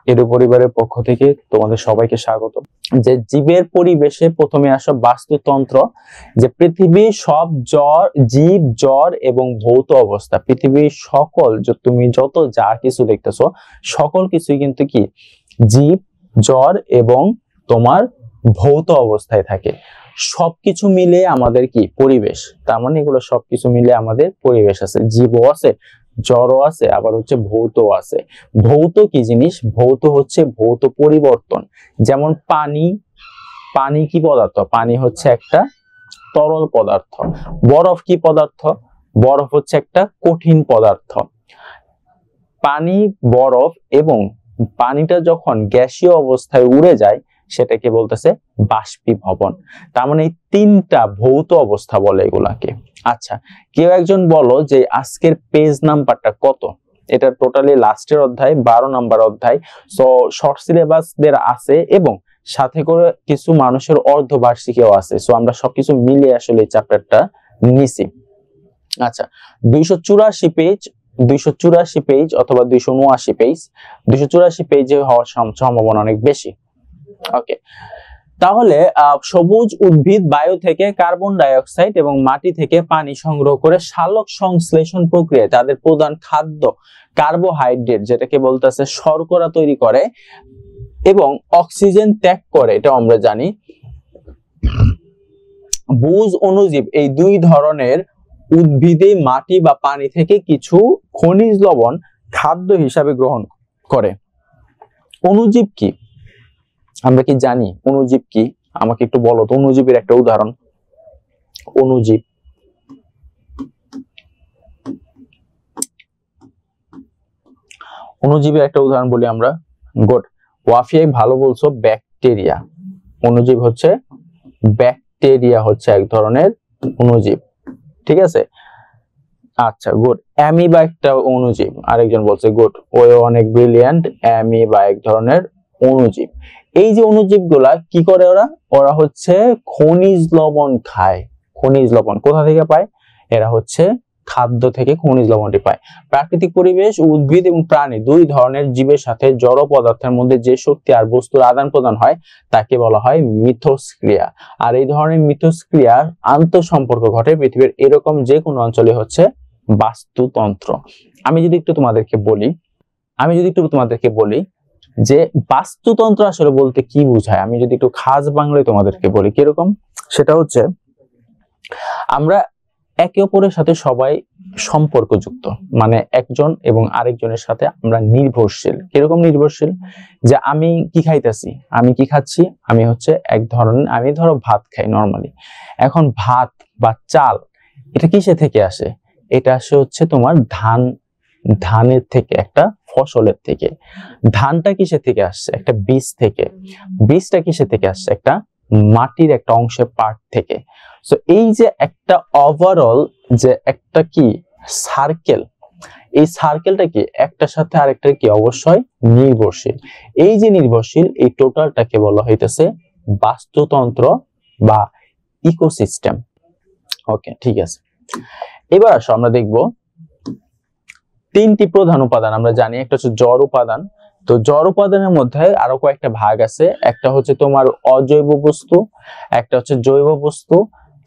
Edu পরিবারের পক্ষ থেকে তোমাদের সবাইকে স্বাগত। যে জীবের পরিবেশে প্রথমে আসো বাস্তুতন্ত্র, যে পৃথিবীর সব জীব জড় এবং ভৌত অবস্থা, পৃথিবীর সকল তুমি যত যা কিছু দেখতেছো সকল কিছুই কিন্তু কি জীব জড় এবং তোমার ভৌত অবস্থায় থাকে। সবকিছু মিলে আমাদের কি পরিবেশ, তার মানে এগুলো সবকিছু মিলে আমাদের পরিবেশ আছে, জীবও আছে, জড়ও আছে, আবার হচ্ছে ভৌত আছে। ভৌত কি জিনিস? ভৌত হচ্ছে ভৌত পরিবর্তন। যেমন পানি, পানি কি পদার্থ? পানি হচ্ছে একটা তরল পদার্থ। বরফ কি পদার্থ? বরফ হচ্ছে একটা কঠিন পদার্থ। পানি, বরফ এবং পানিটা যখন গ্যাসীয় অবস্থায় উড়ে যায় সেটাকে বলতেছে বাষ্পীভবন। তার মানে এই তিনটা ভৌত অবস্থা বলে এগুলাকে। আচ্ছা, কেউ একজন বলো যে আজকের পেজ নাম্বারটা কত? এটা টোটালি লাস্টের অধ্যায়, 12 নাম্বার অধ্যায়। সো শর্ট সিলেবাসদের আছে এবং সাথে করে কিছু মানুষের অর্ধবার্ষিকীও আছে। সো আমরা সবকিছু মিলে আসলে এই চ্যাপ্টারটা নিছি। আচ্ছা, 284 পেজ, 284 পেজ অথবা 279 পেজ, 284 পেজে হওয়ার সম্ভাবনা অনেক বেশি। ওকে, তাহলে সবুজ উদ্ভিদ বায়ু থেকে কার্বন ডাই অক্সাইড এবং মাটি থেকে পানি সংগ্রহ করে সালোক সংশ্লেষণ প্রক্রিয়ায় তাদের প্রধান খাদ্য কার্বোহাইড্রেট, যেটাকে বলতেছে শর্করা তৈরি করে এবং অক্সিজেন ত্যাগ করে, এটা আমরা জানি। বুজ অণুজীব এই দুই ধরনের উদ্ভিদে মাটি বা পানি থেকে কিছু খনিজ লবণ খাদ্য হিসাবে গ্রহণ করে। অণুজীব কি? আমরা কি জানি অণুজীব কি? আমাকে একটু বলো তো অণুজীবের একটা উদাহরণ। অণুজীব, অণুজীবের একটা উদাহরণ বলি আমরা। গুড, ওয়াফিয়াই ভালো বলছো, ব্যাকটেরিয়া। অণুজীব হচ্ছে ব্যাকটেরিয়া, হচ্ছে এক ধরনের অণুজীব, ঠিক আছে। আচ্ছা গুড, অ্যামিবা একটা অণুজীব, আরেকজন বলছে গুড, ওই অনেক ব্রিলিয়ান্ট। অ্যামিবা এক ধরনের অণুজীব। এই যে অণুজীব গুলা কি করে? ওরা হচ্ছে খনিজ লবণ খায়। খনিজ লবণ কোথা থেকে পায়? এরা হচ্ছে খাদ্য থেকে খনিজ লবণটি পায়। প্রাকৃতিক পরিবেশ, উদ্ভিদ এবং প্রাণী দুই ধরনের জীবের সাথে জড় পদার্থের মধ্যে যে শক্তি আর বস্তুর আদান প্রদান হয় তাকে বলা হয় মিথস্ক্রিয়া। আর এই ধরনের মিথস্ক্রিয়ার আন্তঃসম্পর্ক ঘটে পৃথিবীর এরকম যে কোনো অঞ্চলে হচ্ছে বাস্তুতন্ত্র। আমি যদি একটু তোমাদেরকে বলি যে বাস্তুতন্ত্র আসলে বলতে কি বোঝায়, আমি যদি একটু খাস বাংলায় তোমাদেরকে বলি কিরকম, সেটা হচ্ছে আমরা একে অপরের সাথে সবাই সম্পর্কযুক্ত, মানে একজন এবং আরেকজনের সাথে আমরা নির্ভরশীল। কিরকম নির্ভরশীল? যে আমি কি খাইতেছি, আমি কি খাচ্ছি, আমি হচ্ছে এক ধরনের, আমি ধরো ভাত খাই নর্মালি। এখন ভাত বা চাল এটা কিসে থেকে আসে? এটা আসে হচ্ছে তোমার ধানের থেকে, একটা ফসলের থেকে। ধানটা কিসে থেকে আসছে? একটা বীজ থেকে। বীজটা কিসে থেকে আসছে? একটা মাটির একটা অংশের পার্ট থেকে। সো এই যে একটা ওভারঅল যে একটা কি সার্কেল, এই সার্কেলটা কি একটার সাথে আরেকটা কি অবশ্যই নির্ভরশীল। এই যে নির্ভরশীল, এই টোটালটাকে বলা হইতেছে বাস্তুতন্ত্র বা ইকোসিস্টেম। ওকে, ঠিক আছে। এবার আসো আমরা দেখব তিনটি প্রধান উপাদান। আমরা জানি একটা হচ্ছে জড় উপাদান। তো জড় উপাদানের মধ্যে আরো কয়েকটা ভাগ আছে। একটা হচ্ছে তোমার অজৈব বস্তু, একটা হচ্ছে জৈব বস্তু।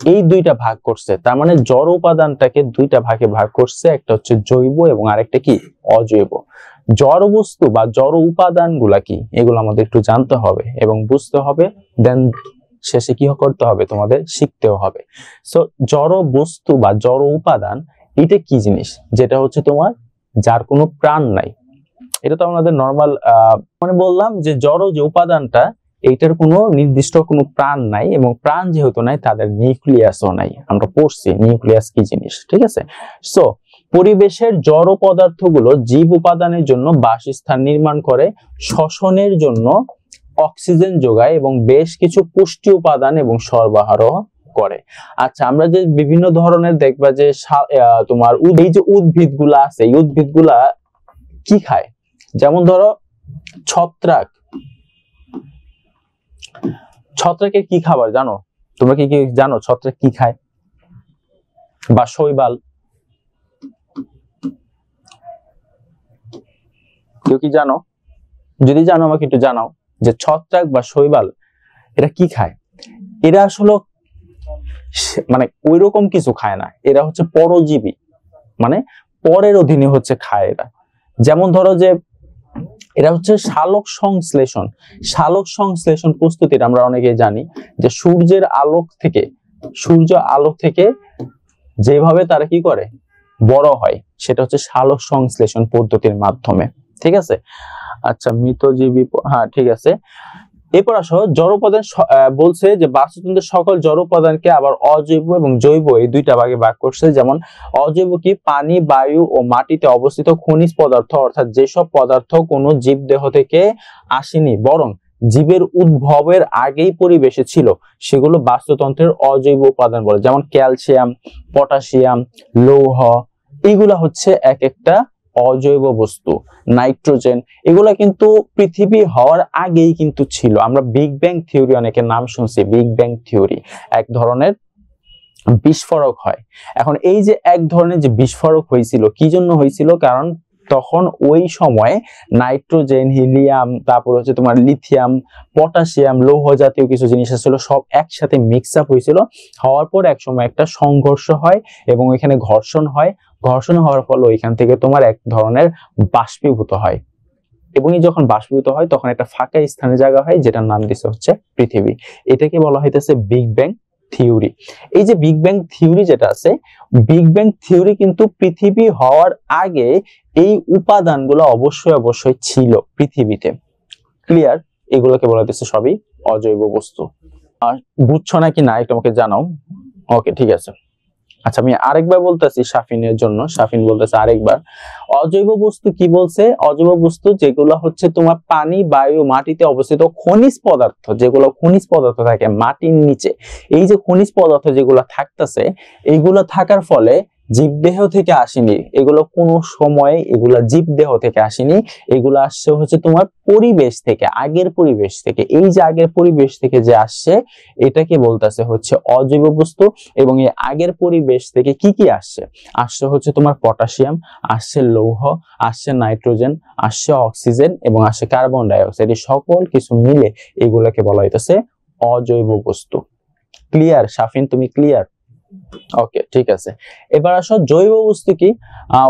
এই দুইটা ভাগ করছে, তার মানে জড় উপাদানটাকে দুইটা ভাগে ভাগ করছে, একটা হচ্ছে জৈব এবং আরেকটা কি অজৈব। জড় বস্তু বা জড় উপাদান গুলা কি, এগুলো আমাদের একটু জানতে হবে এবং বুঝতে হবে, দেন শেষে কি করতে হবে, তোমাদের শিখতেও হবে। সো জড় বস্তু বা জড় উপাদান এটা কি জিনিস? যেটা হচ্ছে তোমার যার কোনো প্রাণ নাই। এটা তো আমাদের নর্মাল মানে বললাম যে জড় যে উপাদানটা, এইটার কোনো নির্দিষ্ট কোনো প্রাণ নাই, এবং প্রাণ যেহেতু নাই তাদের নিউক্লিয়াসও নাই। আমরা পড়ছি নিউক্লিয়াস কি জিনিস, ঠিক আছে। সো পরিবেশের জড় পদার্থগুলো জীব উপাদানের জন্য বাসস্থান নির্মাণ করে, শ্বসনের জন্য অক্সিজেন যোগায় এবং বেশ কিছু পুষ্টি উপাদান এবং সরবরাহ করে। আচ্ছা, আমরা যে বিভিন্ন ধরনের দেখবা যে তোমার এই যে উদ্ভিদগুলা আছে, এই উদ্ভিদগুলা কি খায়? যেমন ধরো ছত্রাক, ছত্রাকের কি খাবার জানো? তোমরা কি কি জানো ছত্রাক কি খায়? বা শৈবাল, কেউ কি জানো? যদি জানো আমাকে একটু জানাও যে ছত্রাক বা শৈবাল এরা কি খায়। এরা আসলে মানে ওইরকম কিছু খায় না, এরা হচ্ছে পরজীবী, মানে পরের অধীনে হচ্ছে খায় এরা। যেমন ধরো যে এরা হচ্ছে সালোক সংশ্লেষণ প্রস্তুতির আমরা অনেকেই জানি যে সূর্য আলোক থেকে যেভাবে তারা কি করে বড় হয় সেটা হচ্ছে সালোক সংশ্লেষণ পদ্ধতির মাধ্যমে। ঠিক আছে, আচ্ছা মৃতজীবী, হ্যাঁ ঠিক আছে। এরপর আসো জড় উপাদান, বলছে যে বাস্তুতন্ত্রের সকল জড় উপাদানকে আবার অজৈব এবং জৈব এই দুইটা ভাগে ভাগ করছে। যেমন অজৈব কি, পানি, বায়ু ও মাটিতে অবস্থিত খনিজ পদার্থ, অর্থাৎ যেসব পদার্থ কোনো জীবদেহ থেকে আসেনি বরং জীবের উদ্ভবের আগেই পরিবেশে ছিল সেগুলো বাস্তুতন্ত্রের অজৈব উপাদান বলে। যেমন ক্যালসিয়াম, পটাশিয়াম, লৌহ, এইগুলা হচ্ছে এক একটা অজৈব বস্তু। নাইট্রোজেন, এগুলা কিন্তু পৃথিবী হওয়ার আগেই কিন্তু ছিল। আমরা বিগ ব্যাং থিওরি অনেকের নাম শুনছি, বিগ ব্যাং থিওরি এক ধরনের বিস্ফোরক হয়। এখন এই যে এক ধরনের যে বিস্ফোরক হয়েছিল, কি জন্য হয়েছিল? কারণ তখন ওই সময়ে নাইট্রোজেন, হিলিয়াম, তারপর হচ্ছে তোমার লিথিয়াম, পটাশিয়াম, লৌহ জাতীয় কিছু জিনিস ছিল, সব একসাথে মিক্স আপ হয়েছিল। হওয়ার পর এক সময় একটা সংঘর্ষ হয় এবং এখানে ঘর্ষণ হয়। ঘর্ষণ হওয়ার ফলে ওইখান থেকে তোমার এক ধরনের বাষ্পীভূত হয়, এবং এই যখন বাষ্পীভূত হয় তখন একটা ফাঁকা স্থানে জায়গা হয় যেটার নাম দিছে হচ্ছে পৃথিবী। এটাকে বলা হইতেছে বিগ ব্যাং থিওরি। এই যে বিগ ব্যাং থিওরি যেটা আছে, বিগ ব্যাং থিওরি কিন্তু পৃথিবী হওয়ার আগে এই উপাদানগুলো অবশ্যই ছিল পৃথিবীতে। ক্লিয়ার? এগুলোকে বলা হইতেছে সবই অজৈব বস্তু। বুঝছো নাকি না একটু আমাকে জানাও। ওকে ঠিক আছে। আচ্ছা আমি আরেকবার বলতেছি শাফিনের জন্য, শাফিন বলতেছে আরেকবার। অজৈব বস্তু কি বলছে? অজৈব বস্তু যেগুলো হচ্ছে তোমার পানি, বায়ু, মাটিতে অবস্থিত খনিজ পদার্থ, যেগুলো খনিজ পদার্থ থাকে মাটির নিচে। এই যে খনিজ পদার্থ যেগুলো থাকতেছে, এইগুলো থাকার ফলে জীবদেহ থেকে আসেনি, এগুলো কোনো সময়ে এগুলা জীবদেহ থেকে আসেনি, এগুলো আসছে হচ্ছে তোমার পরিবেশ থেকে, আগের পরিবেশ থেকে। এই যে আগের পরিবেশ থেকে যে আসছে এটাকে বলতেছে হচ্ছে অজৈব বস্তু। এবং এই আগের পরিবেশ থেকে কি কি আসছে? আসছে হচ্ছে তোমার পটাশিয়াম, আসছে লৌহ, আসছে নাইট্রোজেন, আসছে অক্সিজেন এবং আসছে কার্বন ডাই অক্সাইড। এই সকল কিছু মিলে এগুলোকে বলা হইতেছে অজৈব বস্তু। ক্লিয়ার শাফিন, তুমি ক্লিয়ার? ওকে ঠিক আছে। এবার আসো জৈব বস্তু কি?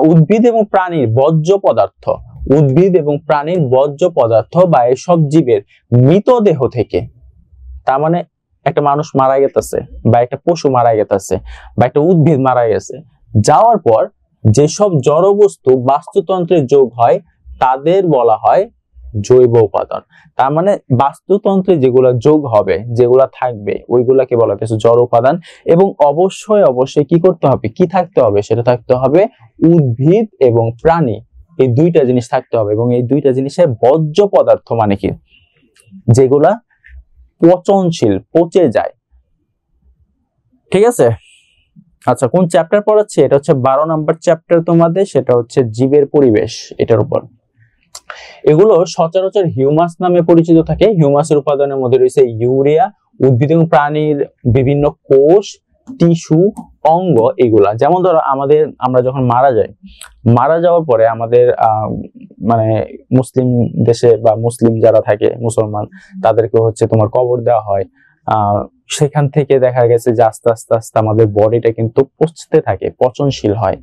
উদ্ভিদ এবং প্রাণীর বর্জ্য পদার্থ, উদ্ভিদ এবং প্রাণীর বর্জ্য পদার্থ বা এসব জীবের মৃতদেহ থেকে, তার মানে একটা মানুষ মারা গেছে বা একটা পশু মারা গেছে বা একটা উদ্ভিদ মারা গেছে, যাওয়ার পর যেসব জড় বস্তু বাস্তুতন্ত্রে যোগ হয় তাদের বলা হয় জৈব উপাদান। তার মানে বাস্তুতন্ত্রে যেগুলা যোগ হবে, যেগুলা থাকবে, ওইগুলাকে বলা হচ্ছে জড় উপাদান। এবং অবশ্যই কি করতে হবে, কি থাকতে হবে? সেটা থাকতে হবে উদ্ভিদ এবং প্রাণী, এই দুইটা জিনিস থাকতে হবে। এবং এই দুইটা জিনিসের বর্জ্য পদার্থ মানে কি? যেগুলা পচনশীল, পচে যায়। ঠিক আছে? আচ্ছা কোন চ্যাপ্টার পড়াচ্ছি? এটা হচ্ছে 12 নম্বর চ্যাপ্টার তোমাদের, সেটা হচ্ছে জীবের পরিবেশ, এটার উপর। এগুলো সচরাচর হিউমাস নামে পরিচিত থাকে। হিউমাসের উপাদানের মধ্যে রয়েছে ইউরিয়া, উদ্ভিদ এবং প্রাণীর বিভিন্ন কোষ, টিস্যু, অঙ্গ, এগুলা। যেমন ধরো আমরা যখন মারা যাওয়ার পরে আমাদের মানে মুসলিম দেশে বা মুসলিম যারা থাকে, মুসলমান, তাদেরকে হচ্ছে তোমার কবর দেওয়া হয়। সেখান থেকে দেখা গেছে যে আস্তে আস্তে আমাদের বডিটা কিন্তু পচতে থাকে, পচনশীল হয়।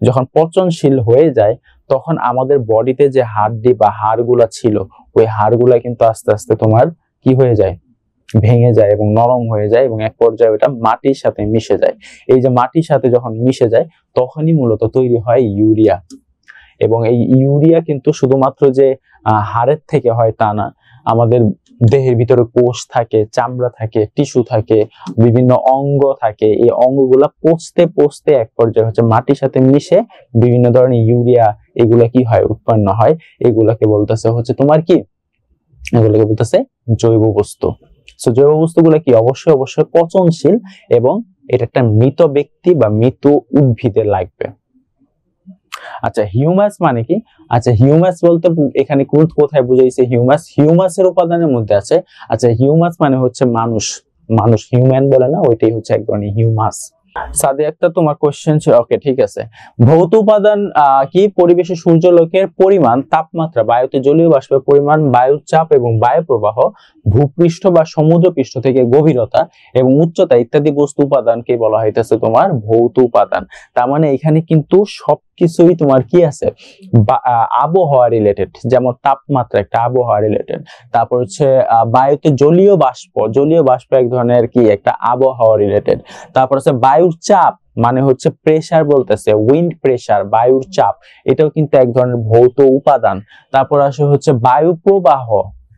যখন পচনশীল হয়ে যায় তখন আমাদের বডিতে যে হাড্ডি বা হাড়গুলা ছিল, ওই হাড়গুলা কিন্তু আস্তে আস্তে তোমার কি হয়ে যায়, ভেঙে যায় এবং নরম হয়ে যায় এবং এক পর্যায়ে ওটা মাটির সাথে মিশে যায়। এই যে মাটির সাথে যখন মিশে যায় তখনই মূলত তৈরি হয় ইউরিয়া। এবং এই ইউরিয়া কিন্তু শুধুমাত্র যে হাড়ের থেকে হয় তা না, আমাদের দেহের ভিতরে কোষ থাকে, চামড়া থাকে, টিস্যু থাকে, বিভিন্ন অঙ্গ থাকে। এই অঙ্গগুলা পচতে এক পর্যায়ে হচ্ছে মাটির সাথে মিশে বিভিন্ন ধরনের ইউরিয়া এগুলা কি হয়, উৎপন্ন হয়। এগুলাকে বলতেছে হচ্ছে তোমার কি, এগুলোকে বলতেছে জৈব বস্তু। সো জৈব বস্তুগুলো কি অবশ্যই পচনশীল এবং এটা একটা মৃত ব্যক্তি বা মৃত উদ্ভিদের লাগবে। আচ্ছা হিউমাস মানে কি? আচ্ছা হিউমাস বলতে এখানে কোথায় বুঝাইছে হিউমাস? হিউমাসের উপাদানের মধ্যে আছে। আচ্ছা হিউমাস মানে হচ্ছে মানুষ, হিউম্যান বলে না, ওইটাই হচ্ছে এক ধরনের হিউমাস। সাদিয়া আক্তার তোমার কোশ্চেন ছিল, ওকে ঠিক আছে। ভৌত উপাদান কি? পরিবেশে সূর্যালোকের পরিমাণ, তাপমাত্রা, বায়ুতে জলীয় বাষ্পের পরিমাণ, বায়ুর চাপ এবং বায়ু প্রবাহ, ভূপৃষ্ঠ বা সমুদ্র পৃষ্ঠ থেকে গভীরতা এবং উচ্চতা ইত্যাদি বস্তু উপাদানকে বলা হইতেছে তোমার ভৌত উপাদান। তার মানে এখানে কিন্তু সবকিছুই তোমার কি আছে, আবহাওয়া রিলেটেড, যেমন তাপমাত্রা একটা আবহাওয়া রিলেটেড। তারপর হচ্ছে বায়ুতে জলীয় বাষ্প এক ধরনের কি একটা আবহাওয়া রিলেটেড। তারপর হচ্ছে বায়ুর চাপ, মানে হচ্ছে প্রেসার বলতেছে, উইন্ড প্রেসার, বায়ুর চাপ, এটাও কিন্তু এক ধরনের ভৌত উপাদান। তারপর আসে হচ্ছে বায়ু প্রবাহ,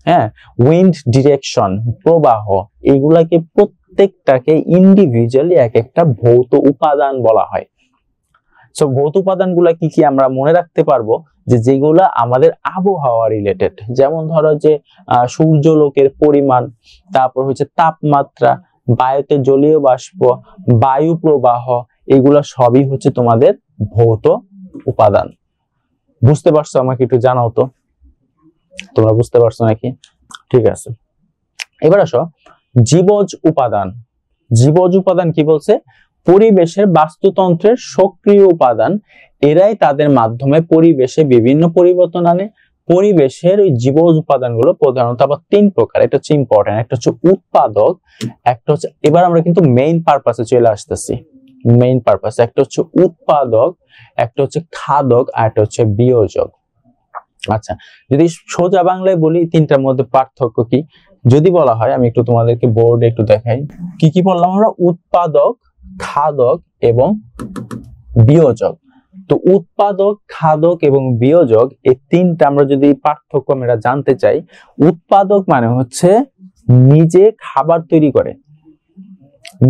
হ্যাঁ, উইন্ড ডিরেকশন, প্রবাহ, এগুলাকে প্রত্যেকটাকে ইন্ডিভিজুয়ালি এক একটা ভৌত উপাদান বলা হয়। সো ভৌত উপাদানগুলা কি কি আমরা মনে রাখতে পারবো, যে যেগুলা আমাদের আবহাওয়া রিলেটেড, যেমন ধরো যে সূর্যালোকের পরিমাণ, তারপর হচ্ছে তাপমাত্রা, বায়ুতে জলীয় বাষ্প, বায়ু প্রবাহ, এগুলা সবই হচ্ছে তোমাদের ভৌত উপাদান। বুঝতে পারছো? আমাকে একটু জানাও তো তোমরা বুঝতে পারছো নাকি। ঠিক আছে, এবার আসো জীবজ উপাদান। জীবজ উপাদান কি বলছে? পরিবেশের বাস্তুতন্ত্রের সক্রিয় উপাদান, এরাই তাদের মাধ্যমে পরিবেশে বিভিন্ন পরিবর্তন আনে। পরিবেশের ওই জীবজ উপাদানগুলো প্রধানত আবার তিন প্রকার, এটা হচ্ছে ইম্পর্টেন্ট। একটা হচ্ছে উৎপাদক, একটা হচ্ছে, এবার আমরা কিন্তু মেইন পারপাসে চলে আসতেছি, মেইন পারপাস। একটা হচ্ছে উৎপাদক, একটা হচ্ছে খাদক, আর একটা হচ্ছে বিয়োজক। আচ্ছা, যদি সোজা বাংলায় বলি তিনটার মধ্যে পার্থক্য কি যদি বলা হয়, আমি একটু তোমাদেরকে বোর্ডে একটু দেখাই। কি কি বললাম আমরা? উৎপাদক, খাদক এবং বিয়োজক। তো উৎপাদক, খাদক এবং বিয়োজক, এই তিনটা আমরা যদি পার্থক্য আমরা জানতে চাই, উৎপাদক মানে হচ্ছে নিজে খাবার তৈরি করে,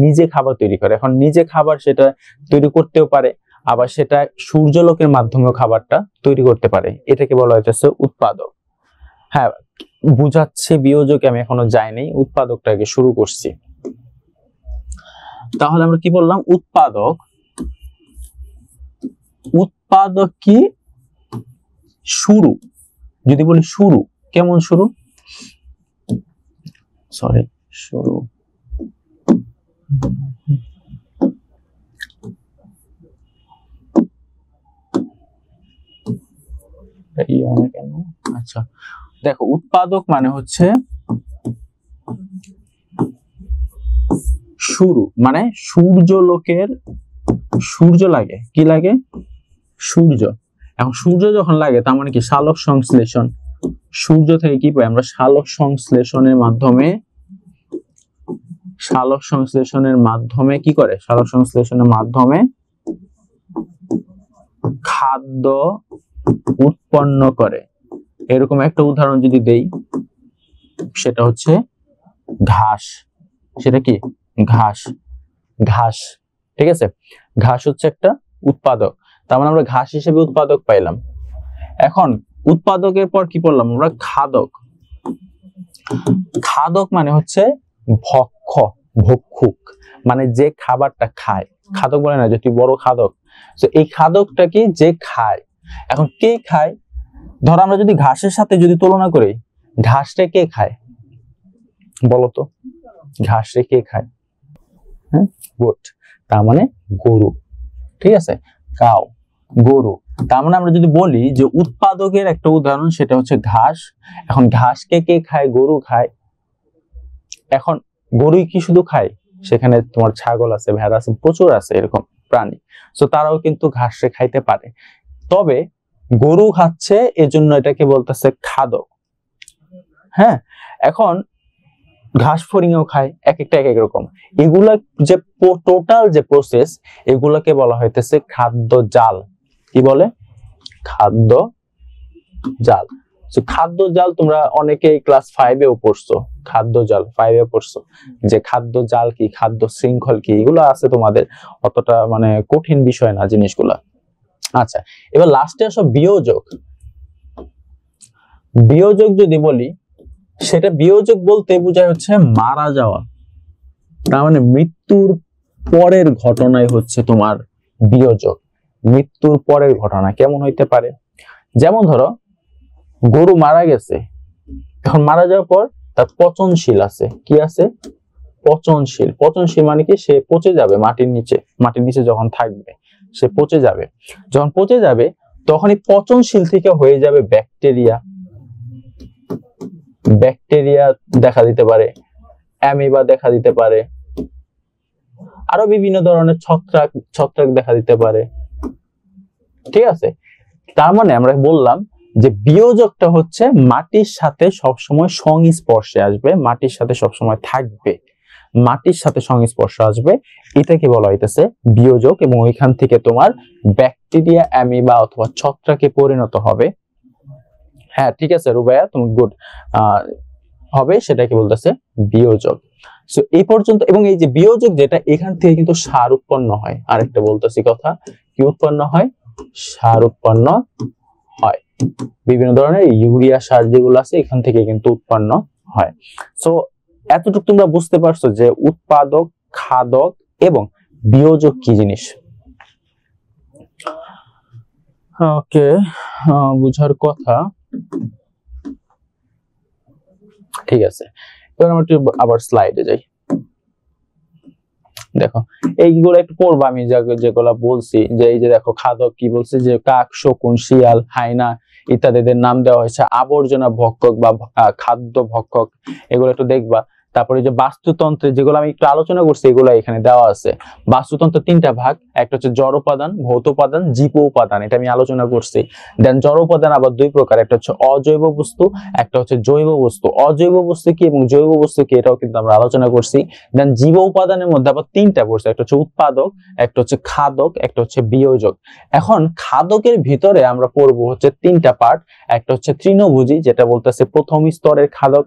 নিজে খাবার তৈরি করে। এখন নিজে খাবার সেটা তৈরি করতেও পারে, আবার সেটা সূর্যালোকের মাধ্যমেও খাবারটা তৈরি করতে পারে, এটাকে বলা হচ্ছে উৎপাদক। হ্যাঁ, বুঝাচ্ছে। বিয়োজকে আমি এখনো যাইনি, উৎপাদকটাকে শুরু করছি। তাহলে আমরা কি বললাম? উৎপাদক। উৎপাদক কি? শুরু। যদি বলি শুরু, কেমন শুরু? সরি, শুরু, কেন? আচ্ছা দেখো, উৎপাদক মানে হচ্ছে শুরু, মানে সূর্যালোকের, সূর্য লাগে, কি লাগে? সূর্য। এখন সূর্য যখন লাগে তার মানে কি? সালোক সংশ্লেষণ। সূর্য থেকে কি পাই আমরা? সালোক সংশ্লেষণের মাধ্যমে, সালোক সংশ্লেষণের মাধ্যমে কি করে? সালোক সংশ্লেষণের মাধ্যমে খাদ্য উৎপন্ন করে। এরকম একটা উদাহরণ যদি দেই, সেটা হচ্ছে ঘাস। সেটা কি? ঘাস। ঘাস, ঠিক আছে? ঘাস হচ্ছে একটা উৎপাদক, তার মানে আমরা ঘাস হিসেবে উৎপাদক পাইলাম। এখন উৎপাদকের পর কি বললাম আমরা? খাদক। খাদক মানে হচ্ছে ভক্ষ, ভক্ষুক, মানে যে খাবারটা খায়। খাদক বলে না যে তুই বড় খাদক, তো এই খাদকটা কি? যে খায়। এখন কে খায়? ধর আমরা যদি ঘাসের সাথে যদি তুলনা করি, ঘাসটা কে খায় বলতো? ঘাসটা কে খায়? হ্যাঁ, গোট, তার মানে গরু, ঠিক আছে? কাউ, গরু। তার মানে আমরা যদি বলি যে উৎপাদকের একটা উদাহরণ, সেটা হচ্ছে ঘাস। এখন ঘাসকে কে খায়? গরু খায়। এখন গরুই কি শুধু খায়? সেখানে তোমার ছাগল আছে, ভেড়া আছে, প্রচুর আছে এরকম প্রাণী, তো তারাও কিন্তু ঘাসে খাইতে পারে। তবে গরু খাচ্ছে, এজন্য এটাকে বলতেছে খাদক। হ্যাঁ, এখন ঘাস ফড়িংও খায়, এক একটা এক এক রকম। এগুলা যে টোটাল যে প্রসেস, এগুলাকে বলা হইতেছে খাদ্য জাল। কি বলে? খাদ্য জাল। খাদ্য জাল তোমরা অনেকেই ক্লাস 5-এও পড়ছো, খাদ্য জাল 5-এ পড়ছো, যে খাদ্য জাল কি, খাদ্য শৃঙ্খল কি, এগুলো আছে তোমাদের, অতটা মানে কঠিন বিষয় না জিনিসগুলা। আচ্ছা, এবার লাস্টে আসো বিয়োজক। বিয়োজক যদি বলি, সেটা বিয়োজক বলতে বোঝায় হচ্ছে মারা যাওয়া, তার মানে মৃত্যুর পরের ঘটনাই হচ্ছে তোমার বিয়োজক। মৃত্যুর পরের ঘটনা কেমন হইতে পারে? যেমন ধরো গরু মারা গেছে, এখন মারা যাওয়ার পর তার পচনশীল আছে, কি আছে? পচনশীল। পচনশীল মানে কি, সে পচে যাবে মাটির নিচে যখন থাকবে সে পচে যাবে। যখন পচে যাবে তখন এই পচনশীল থেকে হয়ে যাবে ব্যাকটেরিয়া। ব্যাকটেরিয়া দেখা দিতে পারে, অ্যামিবা দেখা দিতে পারে, আরো বিভিন্ন ধরনের ছত্রাক দেখা দিতে পারে। ঠিক আছে, তার মানে আমরা বললাম যে বিয়োজকটা হচ্ছে মাটির সাথে সবসময় সংস্পর্শে আসবে, মাটির সাথে সবসময় থাকবে, মাটির সাথে সংস্পর্শে আসবে, এটাকে বলা হইতেছে বিয়োজক। এবং ওইখান থেকে তোমার ব্যাকটেরিয়া, অ্যামিবা অথবা ছত্রাকে পরিণত হবে। হ্যাঁ ঠিক আছে রুবাইয়া, তুমি গুড হবে, সেটাকে বলতেছে বিয়োজক। সো এই পর্যন্ত। এবং এই যে বিয়োজক যেটা, এখান থেকে কিন্তু সার উৎপন্ন হয়। আরেকটা বলতেছি কথা, কি উৎপন্ন হয়? সার উৎপন্ন হয়। বিভিন্ন ধরনের ইউরিয়া সার যেগুলো আছে এখান থেকে কিন্তু উৎপন্ন হয়। সো এতটুকু তোমরা বুঝতে পারছো যে উৎপাদক, খাদক এবং বিয়োজক কি জিনিস। ওকে, বুঝার কথা। ঠিক আছে, এবার আমরা আবার স্লাইডে যাই। দেখো এইগুলো একটু পড়বো আমি, যেগুলা বলছি যে এই যে দেখো খাদক কি বলছে, যে কাক, শকুন, শিয়াল, হায়না ইত্যাদিদের নাম দেওয়া হয়েছে আবর্জনা ভক্ষক বা খাদ্য ভক্ষক, এগুলো একটু দেখবা। তারপরে যে বাস্তুতন্ত্রে যেগুলো আমি একটু আলোচনা করছি এগুলো এখানে দেওয়া আছে। বাস্তুতন্ত্রের তিনটা ভাগ, একটা হচ্ছে জড় উপাদান, ভৌত উপাদান, জীব উপাদান, এটা আমি আলোচনা করছি। দেন জড় উপাদান আবার দুই প্রকার, একটা হচ্ছে অজৈব বস্তু, একটা হচ্ছে জৈব বস্তু। অজৈব বস্তু কি এবং জৈব বস্তু কি এটাও কিন্তু আমরা আলোচনা করছি। দেন জীব উপাদানের মধ্যে আবার তিনটা পড়ছে, একটা হচ্ছে উৎপাদক, একটা হচ্ছে খাদক, একটা হচ্ছে বিয়োজক। এখন খাদকের ভিতরে আমরা পড়বো হচ্ছে তিনটা পার্ট, একটা হচ্ছে তৃণভোজী যেটা বলতেছে প্রথম স্তরের খাদক,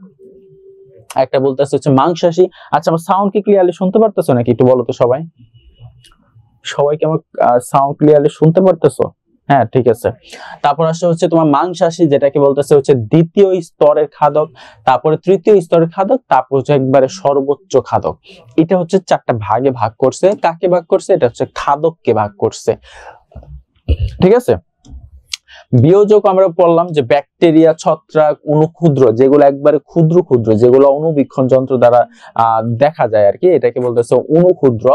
একটা বলতেছে হচ্ছে মাংসাশী। আচ্ছা, আমার সাউন্ড কি ক্লিয়ারলি শুনতে পারতেছো নাকি একটু বলো তো সবাই, সবাইকে আমার সাউন্ড ক্লিয়ারলি শুনতে পারতেছো? হ্যাঁ ঠিক আছে। তারপর আসে হচ্ছে তোমার মাংসাশী, যেটাকে বলতেছে হচ্ছে দ্বিতীয় স্তরের খাদক, তারপরে তৃতীয় স্তরের খাদক, তারপর হচ্ছে একবারে সর্বোচ্চ খাদক। এটা হচ্ছে চারটা ভাগে ভাগ করছে। কাকে ভাগ করছে? এটা হচ্ছে খাদককে ভাগ করছে। ঠিক আছে। বিয়োজক আমরা বললাম যে ব্যাকটেরিয়া, ছত্রাক, অনুক্ষুদ্র, যেগুলো একবারে ক্ষুদ্র ক্ষুদ্র, যেগুলো অণুবীক্ষণ যন্ত্র দ্বারা দেখা যায় আর কি, এটাকে বলতেছে অনুক্ষুদ্র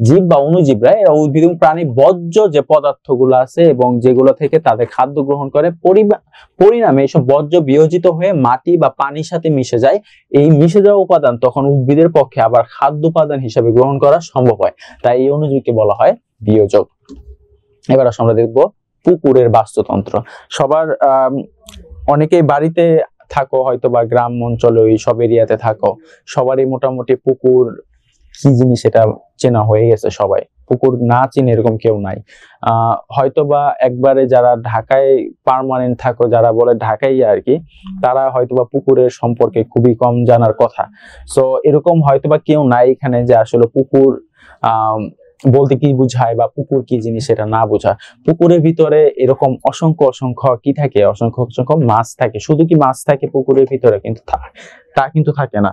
জীব বা অণুজীবরা। এরা উদ্ভিদ এবং প্রাণী বর্জ্য যে পদার্থগুলো আছে এবং যেগুলো থেকে তাদের খাদ্য গ্রহণ করে, পরিণামে এইসব বর্জ্য বিয়োজিত হয়ে মাটি বা পানির সাথে মিশে যায়। এই মিশে যাওয়া উপাদান তখন উদ্ভিদের পক্ষে আবার খাদ্য উপাদান হিসেবে গ্রহণ করা সম্ভব হয়, তাই এই অণুজীবকে বলা হয় বিয়োজক। এবার আমরা দেখবো পুকুরের বাস্তুতন্ত্র। সবার অনেকেই বাড়িতে থাকো হয়তো বা গ্রাম অঞ্চলে, ওই সব এরিয়াতে থাকো, সবারই মোটামুটি পুকুর কি জিনিস এটা চেনা হয়ে গেছে। সবাই পুকুর না চিনে এরকম কেউ নাই। হয়তো বা একবারে যারা ঢাকায় পার্মানেন্ট থাকো, যারা বলে ঢাকাই আর কি, তারা হয়তোবা পুকুরের সম্পর্কে খুবই কম জানার কথা। সো এরকম হয়তোবা কেউ নাই এখানে যে আসলে পুকুর বলতে কি বুঝায় বা পুকুর কি জিনিস এটা না বোঝা। পুকুরের ভিতরে এরকম অসংখ্য অসংখ্য কি থাকে, অসংখ্য অসংখ্য মাছ থাকে। শুধু কি মাছ থাকে পুকুরের ভিতরে? কিন্তু তা কিন্তু থাকে না,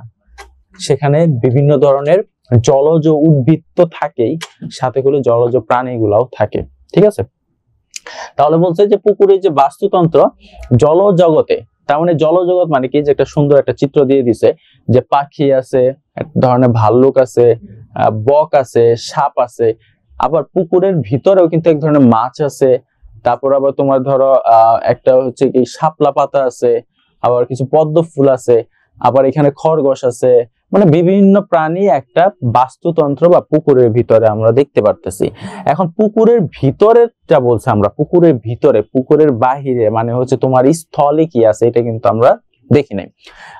সেখানে বিভিন্ন ধরনের জলজ উদ্ভিদ তো থাকেই, সাথে করে জলজ প্রাণীগুলাও থাকে। ঠিক আছে, তাহলে বলছে যে পুকুরের যে বাস্তুতন্ত্র জলজগতে, তার মানে জলজগৎ মানে কি, যে একটা সুন্দর একটা চিত্র দিয়ে দিছে, যে পাখি আছে, এক ধরনের ভাল্লুক আছে, বক আছে, সাপ আছে, আবার পুকুরের ভিতরেও কিন্তু এক ধরনের মাছ আছে। তারপর আবার তোমার ধরো একটা হচ্ছে কি শাপলা পাতা আছে, আবার কিছু পদ্ম ফুল আছে, আবার এখানে খরগোশ আছে। মানে বিভিন্ন প্রাণী একটা বাস্তুতন্ত্র বা পুকুরের ভিতরে আমরা দেখতে পারতেছি। এখন পুকুরের ভিতরেরটা বলছে আমরা পুকুরের ভিতরে, পুকুরের বাহিরে মানে হচ্ছে তোমার স্থলে কি আছে এটা কিন্তু আমরা দেখি নাই।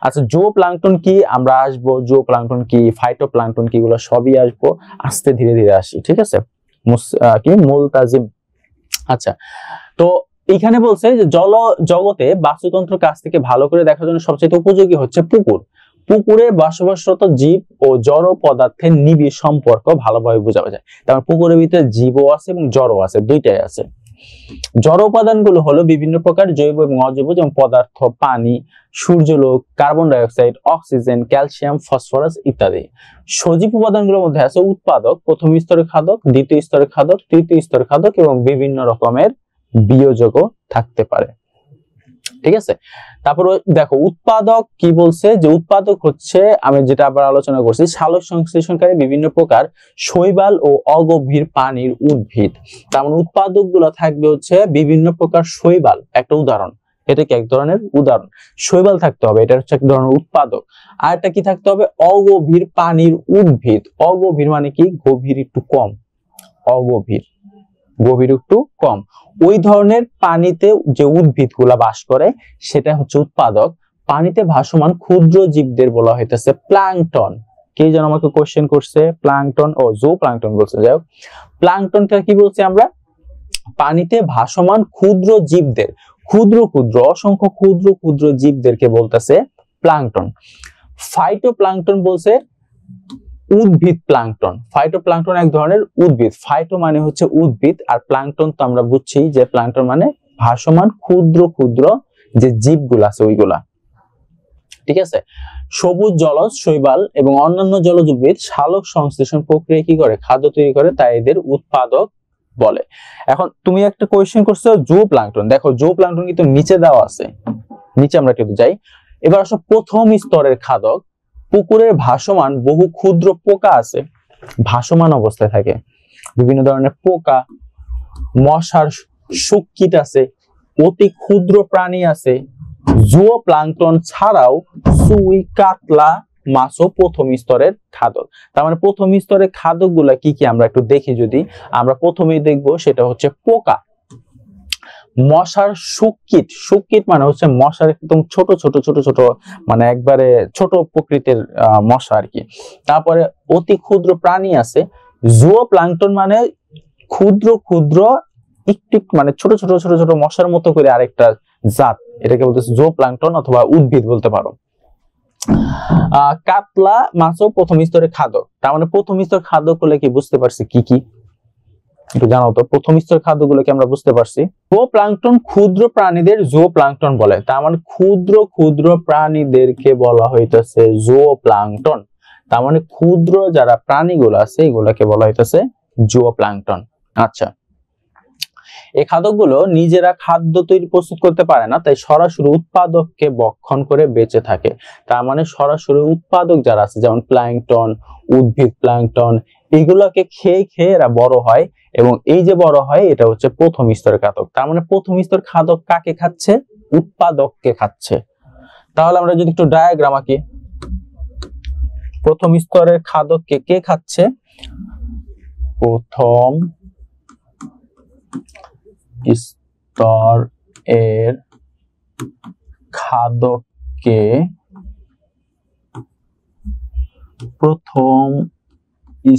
আচ্ছা, জুওপ্লাঙ্কটন কি আমরা আসবো, জুওপ্লাঙ্কটন কি, ফাইটোপ্লাঙ্কটন কি, এগুলো সবই আসবো, আস্তে ধীরে ধীরে আসি। ঠিক আছে, কি মুলতাজিম। আচ্ছা, তো এখানে বলছে যে জল জগতে বাস্তুতন্ত্র কাছ থেকে ভালো করে দেখার জন্য সবচেয়ে উপযোগী হচ্ছে পুকুর। পুকুরে বসবাসরত জীব ও জড় পদার্থের নিবিড় সম্পর্ক ভালোভাবে বোঝা যায়। তার পুকুরের ভিতরে জীবও আছে এবং জড়ও আছে, দুইটাই আছে। জড় উপাদানগুলো হলো বিভিন্ন প্রকার জৈব এবং অজৈব, যেমন পদার্থ, পানি, সূর্যালোক, carbon die oxide, oxygen, calcium, phosphorus ইত্যাদি। সজীব উপাদানগুলোর মধ্যে আছে উৎপাদক, প্রথম স্তরের খাদক, দ্বিতীয় স্তরের খাদক, তৃতীয় স্তরের খাদক এবং বিভিন্ন রকমের বিয়োজকও থাকতে পারে। ঠিক আছে। তারপর দেখো উৎপাদক কি বলছে, যে উৎপাদক হচ্ছে, আমি যেটা আবার আলোচনা করছি, সালোক সংশ্লেষণকারী বিভিন্ন প্রকার শৈবাল ও অগভীর পানির উদ্ভিদ। তার মানে উৎপাদক গুলো থাকবে হচ্ছে বিভিন্ন প্রকার শৈবাল, একটা উদাহরণ, এটা কি এক ধরনের উদাহরণ, শৈবাল থাকতে হবে, এটা হচ্ছে এক ধরনের উৎপাদক। আর একটা কি থাকতে হবে, অগভীর পানির উদ্ভিদ। অগভীর মানে কি, গভীর একটু কম, অগভীর, গভীর একটু কম, ওই ধরনের পানিতে যে উদ্ভিদ গুলা বাস করে সেটা হচ্ছে উৎপাদক। পানিতে ভাসমান ক্ষুদ্র জীবদের বলা হইতেছে প্লাঙ্কটন। কে যেন আমাকে কোশ্চেন করছে, প্লাঙ্কটন ও জো প্লাঙ্কটন বলছে, যাই হোক, প্লাঙ্কটনটা কি বলছে আমরা, পানিতে ভাসমান ক্ষুদ্র জীবদের, ক্ষুদ্র ক্ষুদ্র অসংখ্য ক্ষুদ্র ক্ষুদ্র জীবদেরকে বলতেছে প্লাঙ্কটন। ফাইটোপ্লাঙ্কটন বলছে উদ্ভিদ প্লাঙ্কটন। ফাইটোপ্লাঙ্কটন এক ধরনের উদ্ভিদ, ফাইটো মানে হচ্ছে উদ্ভিদ, আর প্লাঙ্কটন তো আমরা বুঝছি যে প্লাঙ্কটন মানে ভাসমান ক্ষুদ্র ক্ষুদ্র যে জীবগুলো আছে ওইগুলা। ঠিক আছে। সবুজ জলজ শৈবাল এবং অন্যান্য জলজ উদ্ভিদ সালোক সংশ্লেষণ প্রক্রিয়া কি করে, খাদ্য তৈরি করে, তাই এদের উৎপাদক বলে। এখন তুমি একটা কোয়েশ্চেন করছো জো প্লাঙ্কটন, দেখো জো প্লাঙ্কটন কিন্তু নিচে দেওয়া আছে, নিচে আমরা একটু যাই। এবার আসো প্রথম স্তরের খাদক, পুকুরের ভাসমান বহু ক্ষুদ্র পোকা আছে, ভাসমান অবস্থায় থাকে, বিভিন্ন ধরনের পোকা, মশার শুককীট আছে, অতি ক্ষুদ্র প্রাণী আছে। জুও প্লাঙ্কটন ছাড়াও সুই, কাতলা মাছও প্রথম স্তরের খাদক। তার মানে প্রথম স্তরের খাদক গুলা কি কি আমরা একটু দেখি, যদি আমরা প্রথমেই দেখবো সেটা হচ্ছে পোকা, মশার শুককীট, শুককীট মানে হচ্ছে মশার একদম ছোট ছোট ছোট ছোট মানে একবারে ছোট প্রকৃতির মশা আর কি। তারপরে অতি ক্ষুদ্র প্রাণী আছে। জুও প্লাঙ্কটন মানে ক্ষুদ্র ক্ষুদ্র একটু মানে ছোট ছোট ছোট ছোট মশার মতো করে আরেকটা জাত, এটাকে বলতেছে জুও প্লাঙ্কটন অথবা উদ্ভিদ বলতে পারো। কাতলা মাছও প্রথম স্তরের খাদক। তার মানে প্রথম স্তর খাদক হলে কি বুঝতে পারছি কি কি, একটু জানাও তো, প্রথম স্তর খাদ্যগুলোকে আমরা বুঝতে পারছি। জো প্লাঙ্কটন ক্ষুদ্র প্রাণীদের জো প্লাঙ্কটন বলে, তার মানে ক্ষুদ্র ক্ষুদ্র প্রাণীদেরকে বলা হইতেছে জো প্লাঙ্কটন। তার মানে ক্ষুদ্র যারা প্রাণীগুলো আছে এগুলোকে বলা হইতেছে জো প্লাঙ্কটন। আচ্ছা, এই খাদ্যগুলো নিজেরা খাদ্য তৈরি প্রস্তুত করতে পারে না, তাই সরাসরি উৎপাদককে ভক্ষণ করে বেঁচে থাকে। তার মানে সরাসরি উৎপাদক যারা আছে, যেমন প্লাঙ্কটন, উদ্ভিদ প্লাঙ্কটন, এগুলোকে খেয়ে খেয়ে এরা বড় হয়, এবং এই যে বড় হয় এটা হচ্ছে প্রথম স্তরের খাদক। তার মানে প্রথম স্তর খাদক কাকে খাচ্ছে, উৎপাদককে খাচ্ছে। তাহলে আমরা যদি একটু ডায়াগ্রাম আঁকি, প্রথম স্তরের খাদককে কে খাচ্ছে, প্রথম স্তর এর খাদককে প্রথম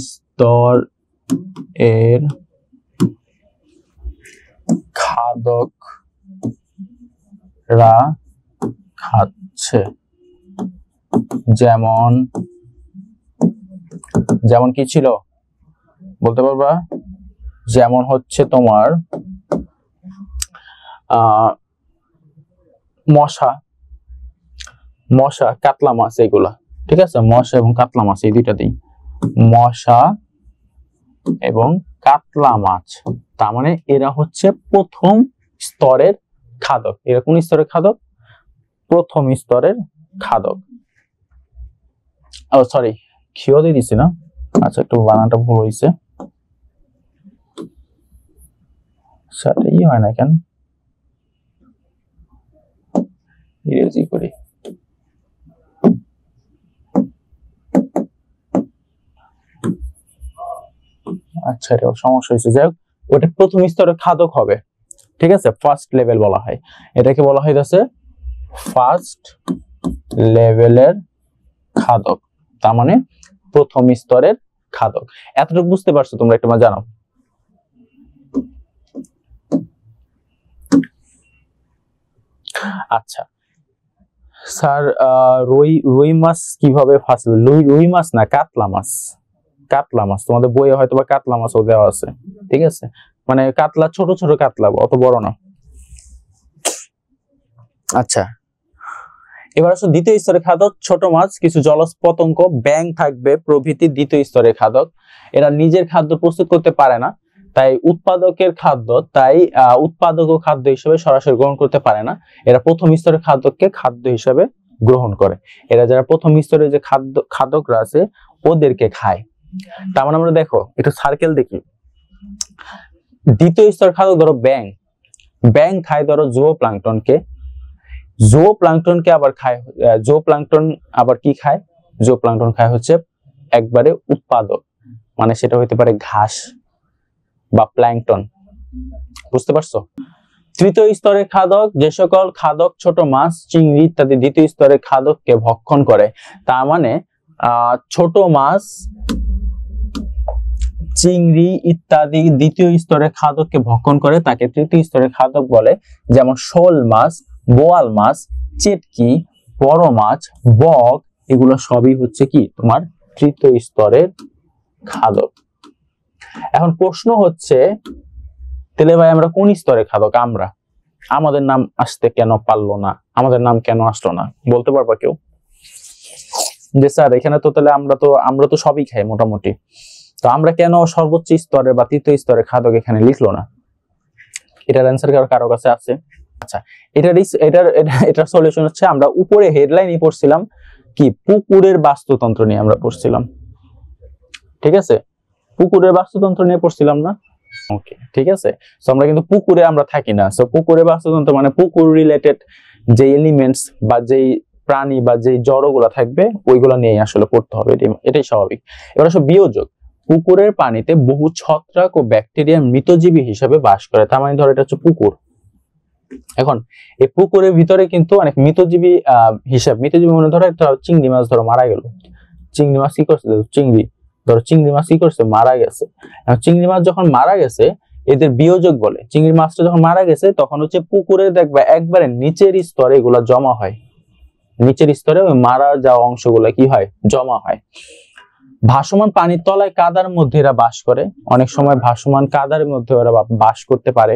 স্তর এর খাদকরা খাচ্ছে। যেমন যেমন কি ছিল বলতে পারবা, যেমন হচ্ছে তোমার মশা, মশা, কাতলা মাছ, এগুলা। ঠিক আছে, মশা এবং কাতলা মাছ, এই দুইটা দিই, মশা এবং কাতলা মাছ। তার মানে এরা হচ্ছে প্রথম স্তরের খাদক। এরা কোন স্তরের খাদক, প্রথম স্তরের খাদক। ও সরি, খিও দিয়ে দিছি না, আচ্ছা একটু বানানটা ভুল হয়েছে, সেটাই হয় না কেন, ইংরেজি করি। আচ্ছা, এটা সমস্যা হয়েছে, যাই হোক, ওটা প্রথম স্তরের খাদক হবে। ঠিক আছে, ফার্স্ট লেভেল বলা হয়, এটাকে বলা হইতাছে ফার্স্ট লেভেলের খাদক। তার মানে প্রথম স্তরের খাদক। এতটুকু বুঝতে পারছো তোমরা, একটু জানাও। আচ্ছা স্যার, রুই মাছ কিভাবে ফাঁসলো? রুই মাছ না, কাতলা মাছ, কাতলা মাছ। তোমাদের বইয়ে হয়তো বা কাতলা মাছও দেওয়া আছে। ঠিক আছে, মানে কাতলা, ছোট ছোট কাতলা, অত বড় না। আচ্ছা, এবার আসো দ্বিতীয় স্তরের খাদক, ছোট মাছ, কিছু জলজ পতঙ্গ, ব্যাঙ থাকবে প্রভৃতি দ্বিতীয় স্তরের খাদক। এরা নিজের খাদ্য প্রস্তুত করতে পারে না, তাই উৎপাদকের খাদ্য, তাই উৎপাদক খাদ্য হিসেবে সরাসরি গ্রহণ করতে পারে না। এরা প্রথম স্তরের খাদ্যকে খাদ্য হিসেবে গ্রহণ করে। এরা যারা প্রথম স্তরের যে খাদ্যকরা আছে ওদেরকে খায়। তার মানে আমরা দেখো একটু সার্কেল দেখি। দ্বিতীয় স্তরের খাদ্য ধরো ব্যাং, ব্যাং খায় ধরো জুওপ্লাঙ্কটনকে, জুওপ্লাঙ্কটনকে আবার খায়, জুওপ্লাঙ্কটন আবার কি খায়, জুওপ্লাঙ্কটন খায় হচ্ছে একবারে উৎপাদক, মানে সেটা হতে পারে ঘাস বা প্ল্যাঙ্কটন। বুঝতে পারছো? তৃতীয় স্তরের খাদক, যে সকল খাদক ছোট মাছ, চিংড়ি ইত্যাদি দ্বিতীয় স্তরের খাদককে ভক্ষণ করে। তার মানে ছোট মাছ, চিংড়ি ইত্যাদি দ্বিতীয় স্তরের খাদককে ভক্ষণ করে, তাকে তৃতীয় স্তরের খাদক বলে। যেমন শোল মাছ, বোয়াল মাছ, চেটকি, বড় মাছ, বক, এগুলো সবই হচ্ছে কি তোমার তৃতীয় স্তরের খাদক। এখন প্রশ্ন হচ্ছে তাহলে ভাই আমরা কোন স্তরের খাদক? আমরা, আমাদের নাম আসতে কেন পারলো না, আমাদের নাম কেন আসলো না, বলতে পারবা কেউ? যে স্যার এখানে তো তাহলে আমরা তো সবই খাই মোটামুটি, তো আমরা কেন সর্বোচ্চ স্তরে বা তৃতীয় স্তরের খাদক এখানে লিখলো না? এটার অ্যান্সার কারো কাছে আছে? আচ্ছা, এটার সলিউশন হচ্ছে আমরা উপরে হেডলাইনই পড়ছিলাম কি, পুকুরের বাস্তুতন্ত্র নিয়ে আমরা পড়ছিলাম। ঠিক আছে, পুকুরের বাস্তুতন্ত্র নিয়ে পড়ছিলাম না? ওকে, ঠিক আছে। সো আমরা কিন্তু পুকুরে আমরা থাকি না, সো পুকুরে বাস্তুতন্ত্র মানে পুকুর রিলেটেড যে এলিমেন্টস বা যেই প্রাণী বা যেই জড়গুলো থাকবে ওইগুলো নিয়ে আসলে পড়তে হবে, এটাই স্বাভাবিক। এবার আসলে বিয়োজক, পুকুরের পানিতে বহু ছত্রাক ও ব্যাকটেরিয়া মৃতজীবী হিসেবে বাস করে। তার মানে ধরো এটা হচ্ছে পুকুর। এখন এই পুকুরের ভিতরে কিন্তু অনেক মৃতজীবী মৃতজীবী মানে ধরো একটা চিংড়ি মাছ ধরো মারা গেল, চিংড়ি মাছ কি করছে, চিংড়ি মাছ কি করছে, মারা গেছে। চিংড়ি মাছ যখন মারা গেছে এদের বিয়োজক বলে। চিংড়ি মাছটা যখন মারা গেছে তখন হচ্ছে পুকুরে দেখবা একবারে নিচের স্তরে এগুলা জমা হয়, নিচের স্তরে ওই মারা যাওয়া অংশগুলো কি হয়, জমা হয়। ভাসমান পানির তলায় কাদার মধ্যে এরা বাস করে, অনেক সময় ভাসমান কাদার মধ্যে ওরা বাস করতে পারে।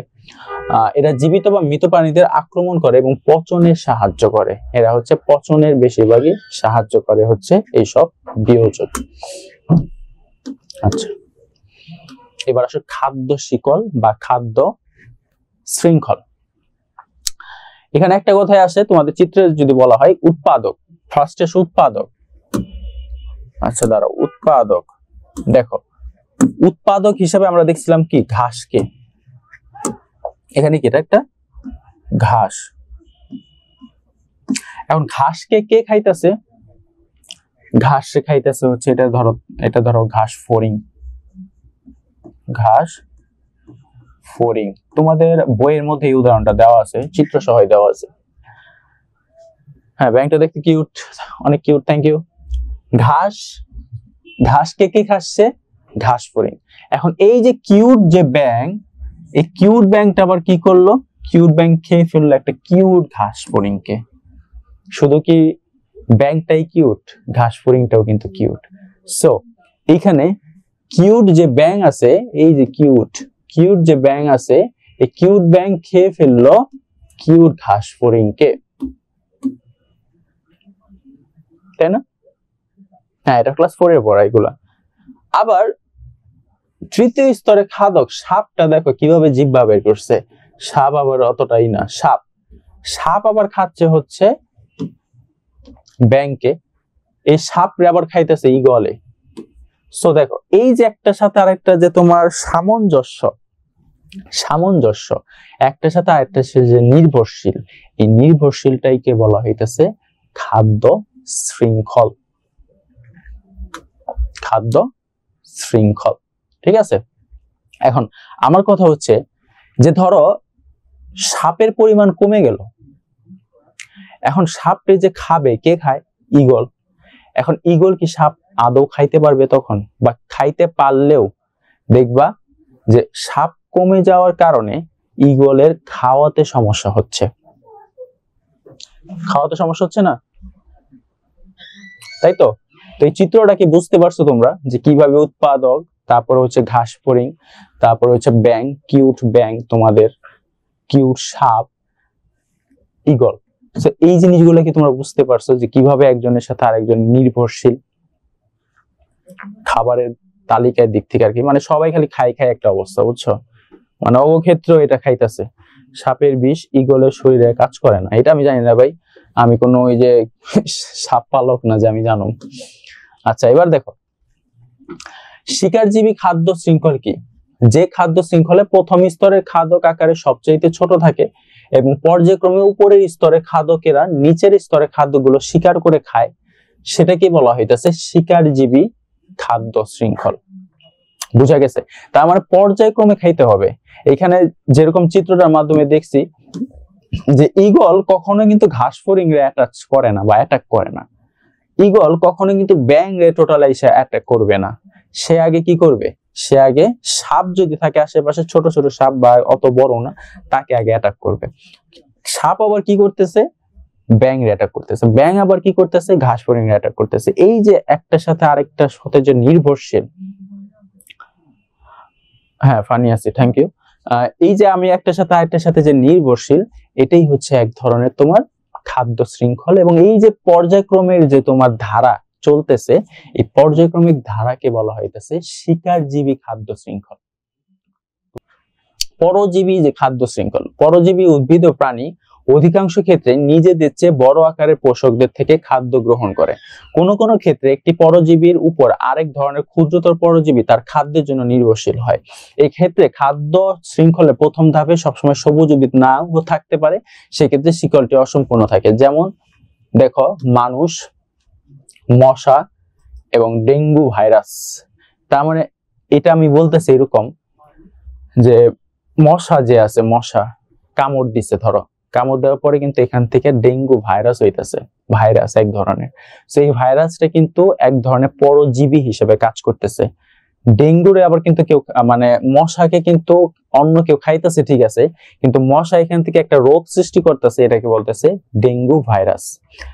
এরা জীবিত বা মৃত প্রাণীদের আক্রমণ করে এবং পচনে সাহায্য করে। এরা হচ্ছে পচনের বেশিরভাগই সাহায্য করে হচ্ছে এইসব বিয়োজক। আচ্ছা, এবার আসলে খাদ্য শিকল বা খাদ্য শৃঙ্খল। এখানে একটা কথাই আসে তোমাদের চিত্রে যদি বলা হয় উৎপাদক, ফার্স্টে উৎপাদক। আচ্ছা দাঁড়াও, উৎপাদক দেখো, উৎপাদক হিসাবে আমরা দেখছিলাম কি ঘাসকে, এখানে কি এটা একটা ঘাস। এখন ঘাসকে কে খাইতেছে? ঘাস খাইতেছে হচ্ছে এটা ধরো ঘাস ফড়িং, ঘাস ফড়িং। তোমাদের বইয়ের মধ্যে এই উদাহরণটা দেওয়া আছে, চিত্র সহ দেওয়া আছে। হ্যাঁ, ব্যাংকটা দেখতে কিউট, অনেক কিউট, থ্যাংক ইউ। ঘাসকে কে খাচ্ছে? ঘাস ফড়িং। এখন এই যে কিউট যে ব্যাং, এই কিউট ব্যাংটা আবার কি করলো? কিউট ব্যাং খেয়ে ফেললো একটা কিউট ঘাস ফড়িংকে। শুধু কি ব্যাংটাই কিউট, ঘাস ফড়িংটাও কিন্তু কিউট। সো এইখানে কিউট যে ব্যাং আছে, এই যে কিউট যে ব্যাং আছে, এই কিউট ব্যাং খেয়ে ফেললো কিউট ঘাস ফড়িংকে, তাই না? হ্যাঁ, এটা ক্লাস 4 এর পড়া এগুলা। আবার তৃতীয় স্তরে খাদক সাপটা দেখো কিভাবে জিহ্বা বের করছে। সাপ আবার অতটাই না, সাপ আবার খাচ্ছে হচ্ছে ব্যাংকে, এই সাপরে আবার খাইতেছে ঈগলে। সো দেখো এই যে একটার সাথে আরেকটা যে তোমার সামঞ্জস্য, একটার সাথে আরেকটা যে নির্ভরশীল, এই নির্ভরশীলটাইকে বলা হইতেছে খাদ্য শৃঙ্খল। খাদ্য শৃঙ্খল, ঠিক আছে। এখন আমার কথা হচ্ছে যে ধরো সাপের পরিমাণ কমে গেল, এখন সাপটি যে খাবে, কে খায়? ঈগল। এখন ঈগল কি সাপ আদৌ খাইতে পারবে তখন? বা খাইতে পারলেও দেখবা যে সাপ কমে যাওয়ার কারণে ঈগলের খাওয়াতে সমস্যা হচ্ছে, না? তাই তো। এই চিত্রটা কি বুঝতে পারছো তোমরা যে কিভাবে উৎপাদক, তারপরে হচ্ছে ঘাস ফড়িং, তারপরে হচ্ছে ব্যাং, কিউট ব্যাং, তোমাদের কিউট সাপ, ঈগল। এই জিনিসগুলো কি তোমরা বুঝতে পারছো যে কিভাবে একজনের সাথে আরেকজন নির্ভরশীল, খাবারের তালিকার দিক থেকে আর কি, মানে সবাই খালি খাই খাই একটা অবস্থা, বুঝছো? মানে অবক্ষেত্রেও এটা খাইতেছে। সাপের বিষ ঈগলের শরীরে কাজ করে না, এটা আমি জানি না ভাই, আমি কোনো ওই যে সাপ পালক না যে আমি জানো। আচ্ছা, এবার দেখো শিকারজীবী খাদ্য শৃঙ্খল কি? যে খাদ্য শৃঙ্খলে প্রথম স্তরের খাদক আকারে সবচেয়ে ছোট থাকে এবং পর্যায়ক্রমে উপরের স্তরে খাদকেরা নিচের স্তরে খাদ্যগুলো শিকার করে খায়, সেটাকে বলা হইতেছে শিকারজীবী খাদ্য শৃঙ্খল। বুঝা গেছে? তার মানে পর্যায়ক্রমে খাইতে হবে। এখানে যেরকম চিত্রটার মাধ্যমে দেখছি যে ঈগল কখনো কিন্তু ঘাস ফড়িং রে অ্যাটাক করে না বা অ্যাটাক করে না। ঈগল কখনো কিন্তু ব্যাং রে টোটালাইসে অ্যাটাক করবে না। সে আগে কি করবে? সে আগে সাপ যদি থাকে আশেপাশে, ছোট ছোট সাপ বা অত বড় না, তাকে আগে অ্যাটাক করবে। সাপ আবার কি করতেছে? ব্যাং রে অ্যাটাক করতেছে। ব্যাং আবার কি করতেছে? ঘাস ফড়িং রে অ্যাটাক করতেছে। এই যে একটার সাথে আরেকটার সাথে যে নির্ভরশীল, হ্যাঁ ফানি আছে, থ্যাংক ইউ। এই যে আমি একটার সাথে আরেকটার সাথে যে নির্ভরশীল, এটাই হচ্ছে এক ধরনের তোমার খাদ্য শৃঙ্খল। এবং এই যে পর্যায়ক্রমের যে তোমার ধারা চলতেছে, এই পর্যায়ক্রমিক ধারাকে বলা হইতেছে শিকারজীবী খাদ্য শৃঙ্খল। পরজীবী যে খাদ্য শৃঙ্খল, পরজীবী উদ্ভিদ ও প্রাণী অধিকাংশ ক্ষেত্রে নিজেদের চেয়ে বড় আকারের পোষকদের থেকে খাদ্য গ্রহণ করে। কোন কোন ক্ষেত্রে একটি পরজীবীর উপর আরেক ধরনের ক্ষুদ্রতর পরজীবী তার খাদ্যের জন্য নির্ভরশীল হয়। এই ক্ষেত্রে খাদ্য শৃঙ্খলের প্রথম ধাপে সবসময় সবুজ উদ্ভিদ নাও থাকতে পারে, সেক্ষেত্রে শিকলটি অসম্পূর্ণ থাকে। যেমন দেখো মানুষ, মশা এবং ডেঙ্গু ভাইরাস। তার মানে এটা আমি বলতেছি এরকম যে মশা যে আছে, মশা কামড় দিচ্ছে, ধরো কামড় দেওয়ার পরে কিন্তু এখান থেকে ডেঙ্গু ভাইরাস হইতেছে, ভাইরাস এক ধরনের। সেই ভাইরাসটা কিন্তু এক ধরনের পরজীবী হিসেবে কাজ করতেছে। ডেঙ্গুরে আবার কিন্তু কেউ মানে মশাকে কিন্তু অন্য কেউ খাইতেছে, ঠিক আছে, কিন্তু মশা এখান থেকে একটা রোগ সৃষ্টি করতেছে, এটাকে বলতেছে ডেঙ্গু ভাইরাস।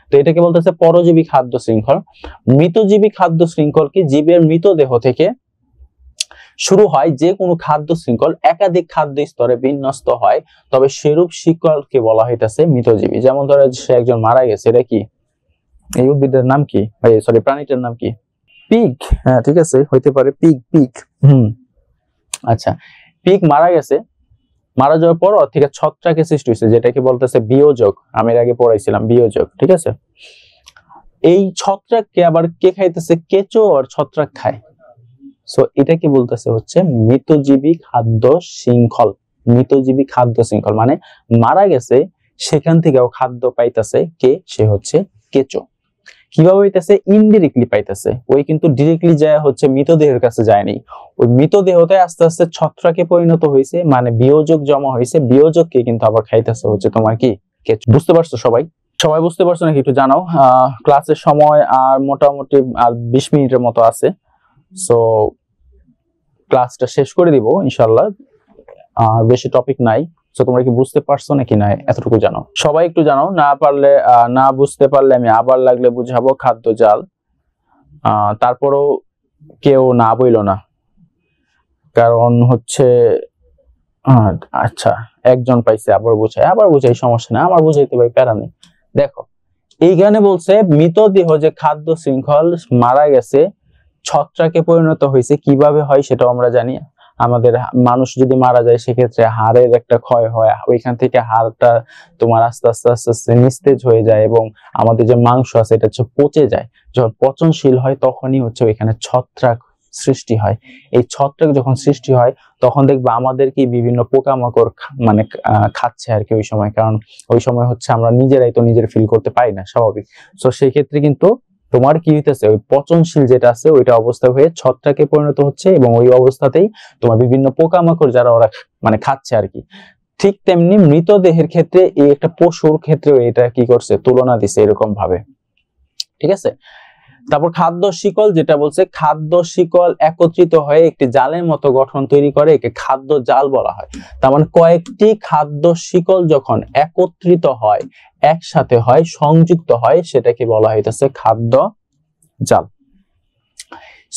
তো এটাকে বলতেছে পরজীবী খাদ্য শৃঙ্খল। মৃতজীবী খাদ্য শৃঙ্খল কি? জীবের মৃতদেহ থেকে শুরু হয় যে কোনো খাদ্য শৃঙ্খল একাধিক খাদ্য স্তরে বিন্যস্ত হয়, তবে সেরূপ শিকলকে বলা হইতেছে মৃতজীবী। যেমন ধরো সে একজন মারা গেছে, এটা কি? এই উদ্ভিদের নাম কি? সরি, প্রাণীটার নাম কি? পিগ। হ্যাঁ ঠিক আছে, হইতে পারে পিগ। পিগ, আচ্ছা, পিগ মারা গেছে। মারা যাওয়ার পর ওর থেকে ছত্রাকের সৃষ্টি হয়েছে, যেটাকে বলতেছে বিয়োজক। আমি এর আগে পড়াইছিলাম বিয়োজক, ঠিক আছে। এই ছত্রাককে আবার কে খাইতেছে? কেঁচো আর ছত্রাক খায়। সো এটাকে বলতেছে হচ্ছে মৃতজীবী খাদ্য শৃঙ্খল। মৃতজীবী খাদ্য শৃঙ্খল মানে মারা গেছে, সেখান থেকেও খাদ্য পাইতেছে কে? সে হচ্ছে কেঁচো। কিভাবে পাইতেছে? ইনডিরেক্টলি পাইতেছে। ওই কিন্তু ডিরেক্টলি যায় হচ্ছে মৃতদেহের কাছে যায়নি, ওই মৃতদেহতে আস্তে আস্তে ছত্রাকে পরিণত হয়েছে, মানে বিয়োজক জমা হয়েছে, বিয়োজককে কিন্তু আবার খাইতেছে হচ্ছে তোমার কি? কেঁচো। বুঝতে পারছো সবাই? সবাই বুঝতে পারছো নাকি একটু জানাও। ক্লাসের সময় আর মোটামুটি আর 20 মিনিটের মতো আছে, সো ক্লাসটা শেষ করে দিব ইনশাআল্লাহ। আর বেশি টপিক নাই। সো তোমরা কি বুঝতে পারছো নাকি না এতটুকু জানো? সবাই একটু জানো, না পারলে না বুঝতে পারলে আমি আবার লাগলে বুঝাবো। খাদ্য জাল, তারপরও কেউ না বইলো না, কারণ হচ্ছে আচ্ছা একজন পাইছে, আবার বুঝাই, সমস্যা না, আমার বুঝাইতে ভাই প্যারা নেই। দেখো এইখানে বলছে মৃতদেহ যে খাদ্য শৃঙ্খল মারা গেছে, ছত্রাকে পরিণত হয়েছে। কিভাবে হয় সেটাও আমরা জানি। আমাদের মানুষ যদি মারা যায়, সেক্ষেত্রে হাড়ের একটা ক্ষয় হয়, ওইখান থেকে হাড়টা তোমার আস্তে আস্তে আস্তে আস্তে নিস্তেজ হয়ে যায় এবং আমাদের যে মাংস আছে এটা হচ্ছে পচে যায়। যখন পচনশীল হয় তখনই হচ্ছে ওইখানে ছত্রাক সৃষ্টি হয়। এই ছত্রাক যখন সৃষ্টি হয় তখন দেখবা আমাদেরকে বিভিন্ন পোকামাকড় মানে খাচ্ছে আর কি ওই সময়, কারণ ওই সময় হচ্ছে আমরা নিজেরাই তো নিজের ফিল করতে পারি না, স্বাভাবিক। তো সেই ক্ষেত্রে কিন্তু তোমার কি হইতেছে? ওই পচনশীল যেটা আছে ওইটা অবস্থা হয়ে ছত্রাকে পরিণত হচ্ছে এবং ওই অবস্থাতেই তোমার বিভিন্ন পোকামাকড় যারা ওরা মানে খাচ্ছে আর কি। ঠিক তেমনি মৃতদেহের ক্ষেত্রে এই একটা পশুর ক্ষেত্রেও এটা কি করছে? তুলনা দিছে এরকম ভাবে, ঠিক আছে। তারপর খাদ্য শিকল যেটা বলছে, খাদ্য শিকল একত্রিত হয়ে একটি জালের মতো গঠন তৈরি করে, একে খাদ্য জাল বলা হয়। তার মানে কয়েকটি খাদ্য শিকল যখন একত্রিত হয়, একসাথে হয়, সংযুক্ত হয়, সেটাকে বলা হইতেছে খাদ্য জাল।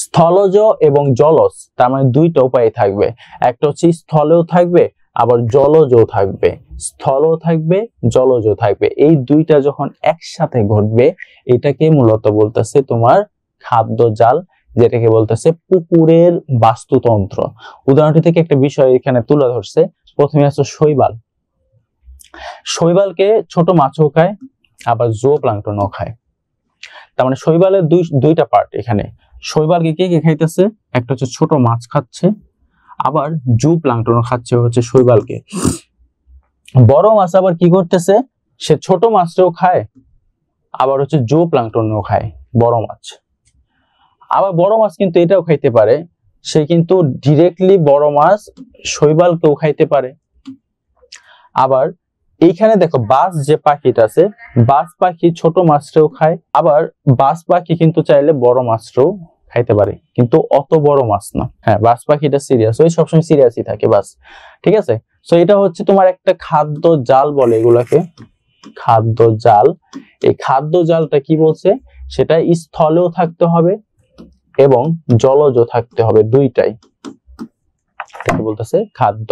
স্থলজ এবং জলজ, তার মানে দুইটা উপায় থাকবে। একটা হচ্ছে স্থলেও থাকবে, আবার জলজও থাকবে। স্থলও থাকবে, জলজও থাকবে। এই দুইটা যখন একসাথে ঘটবে, এটাকে মূলত বলতেছে তোমার খাদ্য জাল। যেটাকে বলতেছে পুকুরের বাস্তুতন্ত্র। উদাহরণটি থেকে একটা বিষয় এখানে তুলে ধরছে। প্রথমে আছে শৈবাল। শৈবালকে ছোট মাছও খায়, আবার জুওপ্লাঙ্কটনও খায়। তার মানে শৈবালের দুইটা পার্ট এখানে। শৈবালকে কে কে খাইতেছে? একটা হচ্ছে ছোট মাছ খাচ্ছে, আবার জুওপ্লাঙ্কটনও খাচ্ছে হচ্ছে শৈবালকে। বড় মাছ আবার কি করতেছে? সে ছোট মাছটাও খায়, আবার হচ্ছে জুওপ্লাঙ্কটনও খায় বড় মাছ। আবার বড় মাছ কিন্তু এটাও খাইতে পারে, সে কিন্তু ডিরেক্টলি বড় মাছ শৈবালকেও খাইতে পারে। আবার এইখানে দেখো বাজ যে পাখিটা আছে, বাজ পাখি ছোট মাছটাও খায়, আবার বাজ পাখি কিন্তু চাইলে বড় মাছটাও খাইতে পারে, কিন্তু অত বড় মাছ না। হ্যাঁ, বাজ পাখিটা সিরিয়াস, ওই সবসময় সিরিয়াসই থাকে বাস। ঠিক আছে, সো এটা হচ্ছে তোমার একটা খাদ্য জাল বলে এগুলাকে, খাদ্য জাল। এই খাদ্য জালটা কি বলছে? সেটা স্থলেও থাকতে হবে এবং জলজ থাকতে হবে, দুইটাই। বলতেছে খাদ্য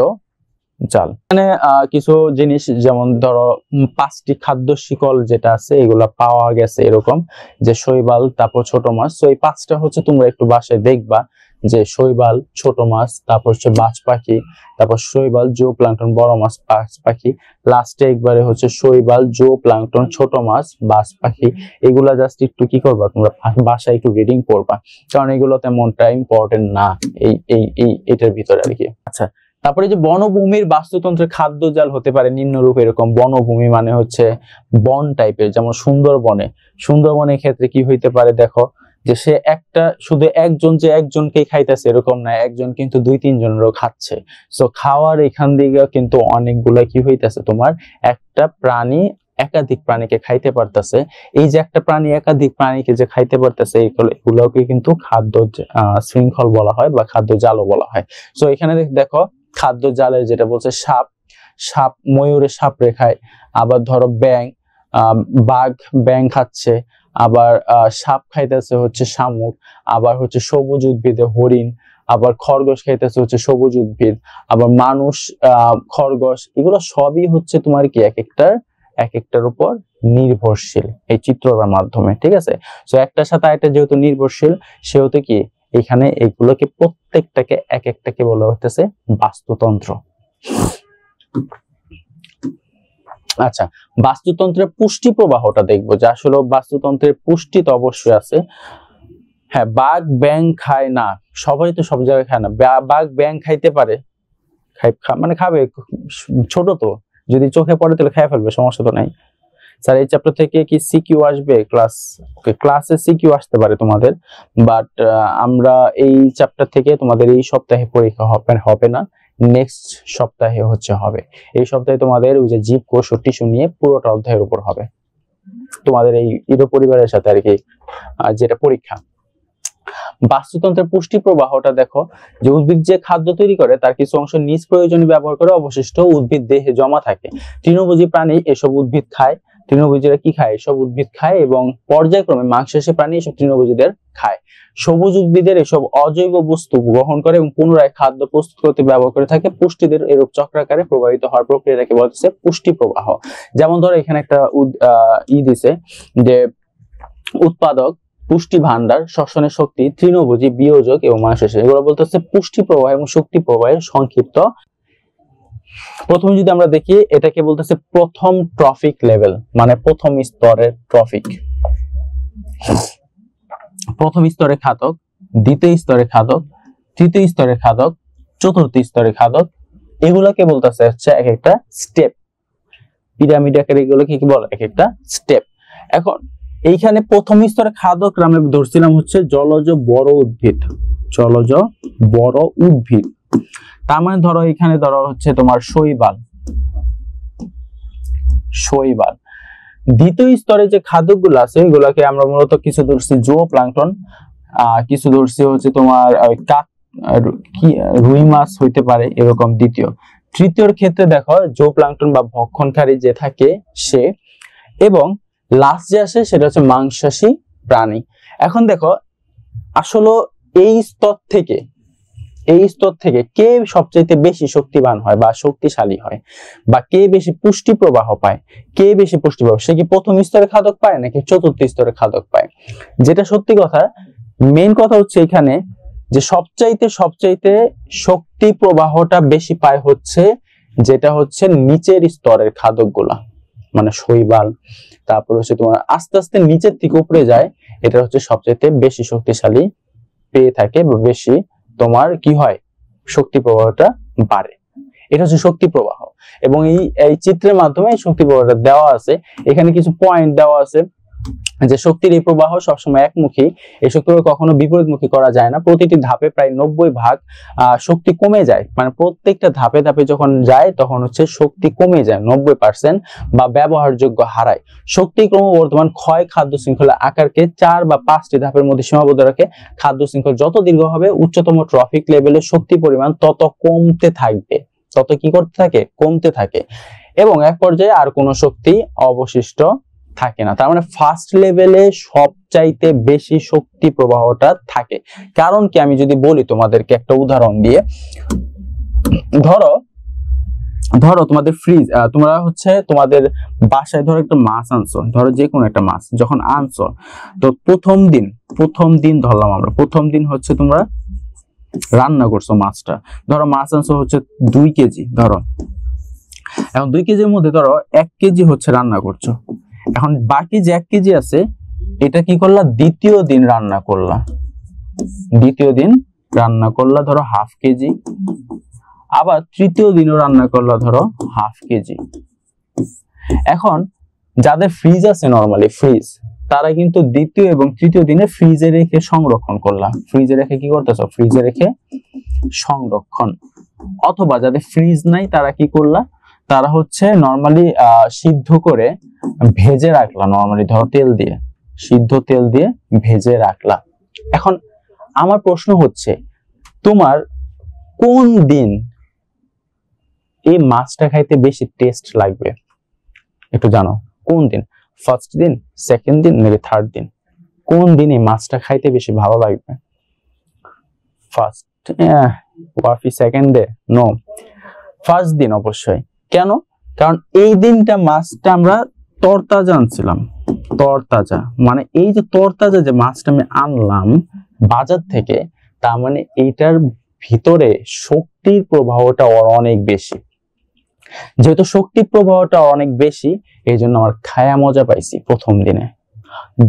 জাল। মানে কিছু জিনিস যেমন ধরো 5টি খাদ্য শিকল যেটা আছে এগুলা পাওয়া গেছে এরকম, যে শৈবাল, তারপর ছোট মাছ। তো এই 5টা হচ্ছে তোমরা একটু বাসায় দেখবা, যে শৈবাল, ছোট মাছ, তারপর হচ্ছে বাজ পাখি, তারপর শৈবাল, জুওপ্লাঙ্কটন, বড় মাছ, বাজ পাখি, লাস্টে একবারে হচ্ছে শৈবাল, জুওপ্লাঙ্কটন, ছোট মাছ, বাজ পাখি। এগুলা জাস্ট একটু কি করবা তোমরা বাসায় একটু রিডিং করবা, কারণ এগুলো তেমনটা ইম্পর্টেন্ট না এটার ভিতরে আর কি। আচ্ছা, তারপরে যে বনভূমির বাস্তুতন্ত্রের খাদ্য জাল হতে পারে নিম্নরূপ এরকম। বনভূমি মানে হচ্ছে বন টাইপের, যেমন সুন্দরবনে। সুন্দরবনের ক্ষেত্রে কি হইতে পারে দেখো, যে সে একটা শুধু একজন যে একজনকেই খাইতেছে এরকম না, একজন কিন্তু 2-3 জনেরও খাচ্ছে। সো খাওয়ার এখান দিকে কিন্তু অনেকগুলা কি হইতেছে, তোমার একটা প্রাণী একাধিক প্রাণীকে খাইতে পারতেছে। এই যে একটা প্রাণী একাধিক প্রাণীকে যে খাইতে পারতেছে, এগুলোকে কিন্তু খাদ্য শৃঙ্খল বলা হয় বা খাদ্য জালও বলা হয়। সো এখানে দেখো খাদ্য জালের যেটা বলছে সাপ ময়ূরে সাপরে খায়, আবার ধরো বাঘ ব্যাং খাচ্ছে, আবার সাপ খাইতেছে হচ্ছে শামুক, আবার হচ্ছে সবুজ উদ্ভিদে হরিণ, আবার খরগোশ খাইতেছে হচ্ছে সবুজ উদ্ভিদ, আবার মানুষ খরগোশ, এগুলো সবই হচ্ছে তোমার কি এক একটার উপর নির্ভরশীল এই চিত্রটার মাধ্যমে। ঠিক আছে, তো একটার সাথে আরেকটা যেহেতু নির্ভরশীল, সেহেতু কি এখানে এগুলোকে প্রত্যেকটাকে এক একটাকে বলা হতেছে বাস্তুতন্ত্র। আচ্ছা, বাস্তুতন্ত্রের পুষ্টি প্রবাহটা দেখবো, যে আসলে বাস্তুতন্ত্রের পুষ্টি তো অবশ্যই আছে। হ্যাঁ, বাঘ ব্যাং খায় না, সবাই তো সব জায়গায় খায় না। বাঘ ব্যাং খাইতে পারে, মানে খাবে, ছোট তো, যদি চোখে পড়ে তাহলে খেয়ে ফেলবে, সমস্যা তো নাই। স্যার এই চ্যাপ্টার থেকে কি সিকিউ আসবে? ক্লাসে সিকিউ আসতে পারে তোমাদের, বাট আমরা এই চ্যাপ্টার থেকে তোমাদের এই সপ্তাহে পরীক্ষা হবে না, নেক্সট সপ্তাহে হবে। এই সপ্তাহে তোমাদের ওই যে জীবকোষ ও টিস্যু নিয়ে পুরোটা অধ্যায়ের উপর হবে তোমাদের এই ইরো পরিবারের সাথে আর কি, যেটা পরীক্ষা। বাস্তুতন্ত্রের পুষ্টি প্রবাহটা দেখো, যে উদ্ভিদ যে খাদ্য তৈরি করে তার কিছু অংশ নিজ প্রয়োজনে ব্যবহার করে অবশিষ্ট উদ্ভিদ দেহে জমা থাকে। তৃণভোজী প্রাণী এসব উদ্ভিদ খায়। তৃণভোজীরা কি খায়? এসব উদ্ভিদ খায়, এবং পর্যায়ক্রমে মাংসাশী প্রাণী এসব তৃণভোজীদের খায়। সবুজ উদ্ভিদের এসব অজৈব বস্তু গ্রহণ করে এবং পুনরায় খাদ্য প্রস্তুত করতে ব্যবহার করে থাকে। পুষ্টিদের এরূপ চক্রাকারে প্রবাহিত হওয়ার প্রক্রিয়াটাকে বলা হচ্ছে পুষ্টি প্রবাহ। যেমন ধরো এখানে একটা দিছে যে উৎপাদক, পুষ্টি ভান্ডার, শ্বসনের শক্তি, তৃণভোজী, বিয়োজক এবং মাংসাশী, এগুলো বলতে হচ্ছে পুষ্টি প্রবাহ এবং শক্তি প্রবাহের সংক্ষিপ্ত। প্রথমে যদি আমরা দেখি, এটাকে বলতেছে প্রথম ট্রফিক লেভেল, মানে প্রথম স্তরের ট্রফিক। প্রথম স্তরে খাদক, দ্বিতীয় স্তরে খাদক, তৃতীয় স্তরে খাদক, চতুর্থ স্তরে খাদক, এগুলাকে বলতেছে হচ্ছে এক একটা স্টেপ। পিরামিড আকারে এগুলোকে কি বলে? এক একটা স্টেপ। এখন এইখানে প্রথম স্তরে খাদক আমরা ধরছিলাম হচ্ছে জলজ বড় উদ্ভিদ, জলজ বড় উদ্ভিদ। তার মানে ধরো এখানে ধরো হচ্ছে তোমার শৈবাল। দ্বিতীয় স্তরে যে খাদ্যগুলো আছে এগুলোকে আমরা মূলত কিছু ধরছি জুওপ্লাঙ্কটন, কিছু ধরছি হচ্ছে তোমার রুই মাছ হইতে পারে এরকম দ্বিতীয়। তৃতীয়র ক্ষেত্রে দেখো জুওপ্লাঙ্কটন বা ভক্ষণকারী যে থাকে সে, এবং লাস্ট যে আসে সেটা হচ্ছে মাংসাশী প্রাণী। এখন দেখো আসলে এই স্তর থেকে কে সবচেয়ে বেশি শক্তিবান হয় বা শক্তিশালী হয়, বা কে বেশি পুষ্টি প্রবাহ পায়, কে বেশি পুষ্টি প্রবাহ, সে কি প্রথম স্তরে খাদক পায় নাকি চতুর্থ স্তরে খাদক পায়? যেটা সত্যি কথা, মেইন কথা হচ্ছে এখানে যে সবচাইতে শক্তি প্রবাহটা বেশি পায় হচ্ছে যেটা হচ্ছে নিচের স্তরের খাদকগুলা, মানে শৈবাল, তারপর হচ্ছে তোমার আস্তে আস্তে নিচের থেকে উপরে যায়, এটা হচ্ছে সবচাইতে বেশি শক্তিশালী পেয়ে থাকে বা বেশি তোমার কি হয় শক্তি প্রবাহটা বাড়ে। এটা হচ্ছে শক্তি প্রবাহ, এবং এই চিত্রের মাধ্যমে শক্তি প্রবাহটা দেওয়া আছে। এখানে কিছু পয়েন্ট দেওয়া আছে যে শক্তির এই প্রবাহ সবসময় একমুখী, এই শক্তি কখনো বিপরীতমুখী করা যায় না। প্রতিটি ধাপে প্রায় 90% শক্তি কমে যায়, মানে প্রত্যেকটা ধাপে ধাপে যখন যায় তখন হচ্ছে শক্তি কমে যায় 90% বা ব্যবহারযোগ্য হারায়। শক্তি ক্রমবর্ধমান ক্ষয় খাদ্য শৃঙ্খলা আকারকে 4 বা 5টি ধাপের মধ্যে সীমাবদ্ধ রাখে। খাদ্য শৃঙ্খল যত দীর্ঘ হবে উচ্চতম ট্রফিক লেভেলে শক্তি পরিমাণ তত কমতে থাকবে, তত কি করতে থাকে, কমতে থাকে, এবং এক পর্যায়ে আর কোনো শক্তি অবশিষ্ট থাকে না। তার মানে ফার্স্ট লেভেলে সবচাইতে বেশি শক্তি প্রবাহটা থাকে। কারণ কি, আমি যদি বলি তোমাদেরকে একটা উদাহরণ দিয়ে, ধরো তোমাদের ফ্রিজ, তোমরা হচ্ছে তোমাদের বাসায় ধরো একটা মাছ আনছো, ধরো যে কোনো একটা মাছ যখন আনছো, তো প্রথম দিন ধরলাম আমরা, প্রথম দিন হচ্ছে তোমরা রান্না করছো মাছটা, ধরো মাছ আনছো হচ্ছে 2 কেজি, ধরো এখন 2 কেজির মধ্যে ধরো 1 কেজি হচ্ছে রান্না করছো। এখন বাকি যে 1 কেজি আছে এটা কি করলা, দ্বিতীয় দিন রান্না করলা ধরো 1/2 কেজি, আবার তৃতীয় দিনও রান্না করলা ধরো 1/2 কেজি। এখন যাদের ফ্রিজ আছে, নরমালি ফ্রিজ, তারা কিন্তু দ্বিতীয় এবং তৃতীয় দিনে ফ্রিজে রেখে সংরক্ষণ করলা, ফ্রিজে রেখে কি করতেছো, ফ্রিজে রেখে সংরক্ষণ। অথবা যাদের ফ্রিজ নাই তারা কি করলা, তারা হচ্ছে নরমালি সিদ্ধ করে ভেজে রাখলা, নরমালি ধরো সিদ্ধ তেল দিয়ে ভেজে রাখলা। এখন আমার প্রশ্ন হচ্ছে, তোমার কোন দিন এই মাছটা খাইতে বেশি টেস্ট লাগবে একটু জানো? কোন দিন, ফার্স্ট দিন, সেকেন্ড দিন নাকি থার্ড দিন? কোন দিন এই মাছটা খাইতে বেশি ভালো লাগবে? ফার্স্ট, ওয়াফি সেকেন্ড ডে, নো, ফার্স্ট দিন অবশ্যই। কেন? কারণ এই দিনটা মাছটা আমরা তরতাজা আনছিলাম, তরতাজা, মানে এই যে তরতাজা যে মাছটা আমি আনলাম বাজার থেকে, তার মানে এইটার ভিতরে শক্তির প্রবাহটা অনেক বেশি। যেহেতু শক্তির প্রবাহটা অনেক বেশি, এই জন্য আমার খায়া মজা পাইছি প্রথম দিনে।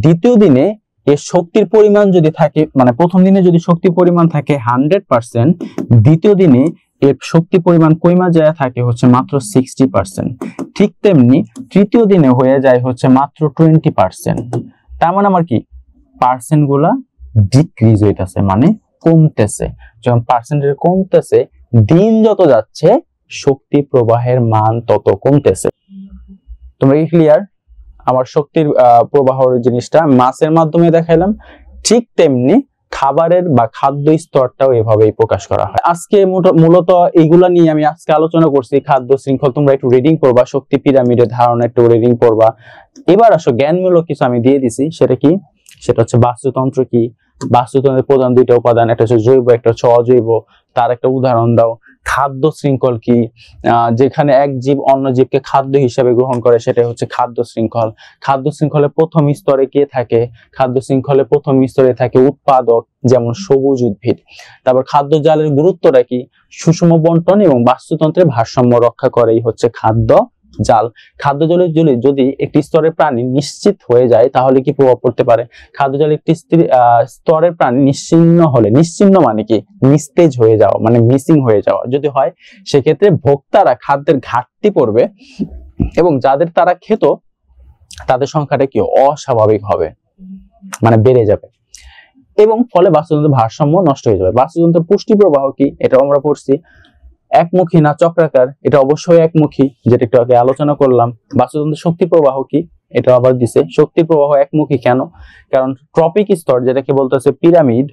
দ্বিতীয় দিনে এর শক্তির পরিমাণ যদি থাকে, মানে প্রথম দিনে যদি শক্তির পরিমাণ থাকে 100%, দ্বিতীয় দিনে এর শক্তি পরিমাণ কইমা যায় থাকে হচ্ছে মাত্র 60%। ঠিক তেমনি তৃতীয় দিনে হয়ে যায় হচ্ছে মাত্র 20%। তার মানে আমার কি, পার্সেন্ট গুলা ডিক্রিজ হইতেছে, মানে কমতেছে। যখন পার্সেন্টেজ কমতেছে, দিন যত যাচ্ছে শক্তি প্রবাহের মান তত কমতেছে। তোমরা কি ক্লিয়ার? আমার শক্তির প্রবাহের জিনিসটা মাছের মাধ্যমে দেখাইলাম, ঠিক তেমনি খাবারের বা খাদ্য স্তরটাও এভাবেই প্রকাশ করা হয়। আজকে মূলত এইগুলা নিয়ে আমি আজকে আলোচনা করছি, খাদ্য শৃঙ্খল। তোমরা একটু রিডিং করবা, শক্তি পিরামিডের ধারণা একটু রিডিং করবা। এবার আসো জ্ঞানমূলক কিছু আমি দিয়ে দিছি, সেটা কি, সেটা হচ্ছে বাস্তুতন্ত্র কি, বাস্তুতন্ত্রের প্রধান 2টা উপাদান, একটা হচ্ছে জৈব, একটা হচ্ছে অজৈব, তার একটা উদাহরণ দাও। খাদ্য শৃঙ্খল কি, যেখানে এক জীব অন্য জীবকে খাদ্য হিসেবে গ্রহণ করে, সেটা হচ্ছে খাদ্য শৃঙ্খল। খাদ্য শৃঙ্খলের প্রথম স্তরে কে থাকে? খাদ্য শৃঙ্খলের প্রথম স্তরে থাকে উৎপাদক, যেমন সবুজ উদ্ভিদ। তারপর খাদ্য জালের গুরুত্বটা কি? সুষম বন্টন এবং বাস্তুতন্ত্রের ভারসাম্য রক্ষা করেই হচ্ছে খাদ্য জাল। খাদ্য জলে যদি একটি স্তরের প্রাণী নিশ্চিত হয়ে যায় তাহলে কি প্রভাব পড়তে পারে? খাদ্য জলে একটি স্তরের প্রাণী নিশ্চিহ্ন মানে কি, নিস্তেজ হয়ে যাওয়া, মানে মিসিং হয়ে যাওয়া যদি হয়, সেক্ষেত্রে ভোক্তারা খাদ্যের ঘাটতি পড়বে এবং যাদের তারা খেত তাদের সংখ্যাটা কি অস্বাভাবিক হবে, মানে বেড়ে যাবে, এবং ফলে বাস্তুতন্ত্রের ভারসাম্য নষ্ট হয়ে যাবে। বাস্তুতন্ত্রের পুষ্টি প্রবাহ কি, এটা আমরা পড়ছি। একমুখী না চক্রাকার? এটা অবশ্যই একমুখী, যেটা একটু আগে আলোচনা করলাম। বাস্তুতন্ত্রের শক্তি প্রবাহ কি, এটা আবার দিছে। শক্তি প্রবাহ একমুখী কেন? কারণ ট্রপিক স্তর, যেটাকে বলতেছে পিরামিড,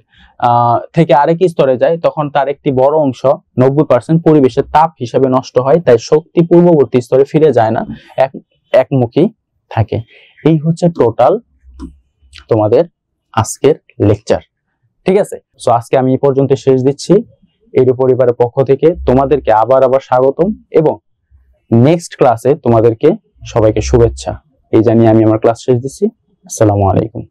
থেকে আরেক স্তরে যায়, তখন তার একটি বড় অংশ 90% পরিবেশের তাপ হিসাবে নষ্ট হয়, তাই শক্তি পূর্ববর্তী স্তরে ফিরে যায় না, একমুখী থাকে। এই হচ্ছে টোটাল তোমাদের আজকের লেকচার, ঠিক আছে? সো আজকে আমি এই পর্যন্ত শেষ দিচ্ছি। এডু পরিবারের পক্ষ থেকে তোমাদেরকে আবার স্বাগতম, এবং নেক্সট ক্লাসে তোমাদেরকে সবাইকে শুভেচ্ছা এই জানিয়ে আমি আমার ক্লাস শেষ দিচ্ছি। আসসালামু আলাইকুম।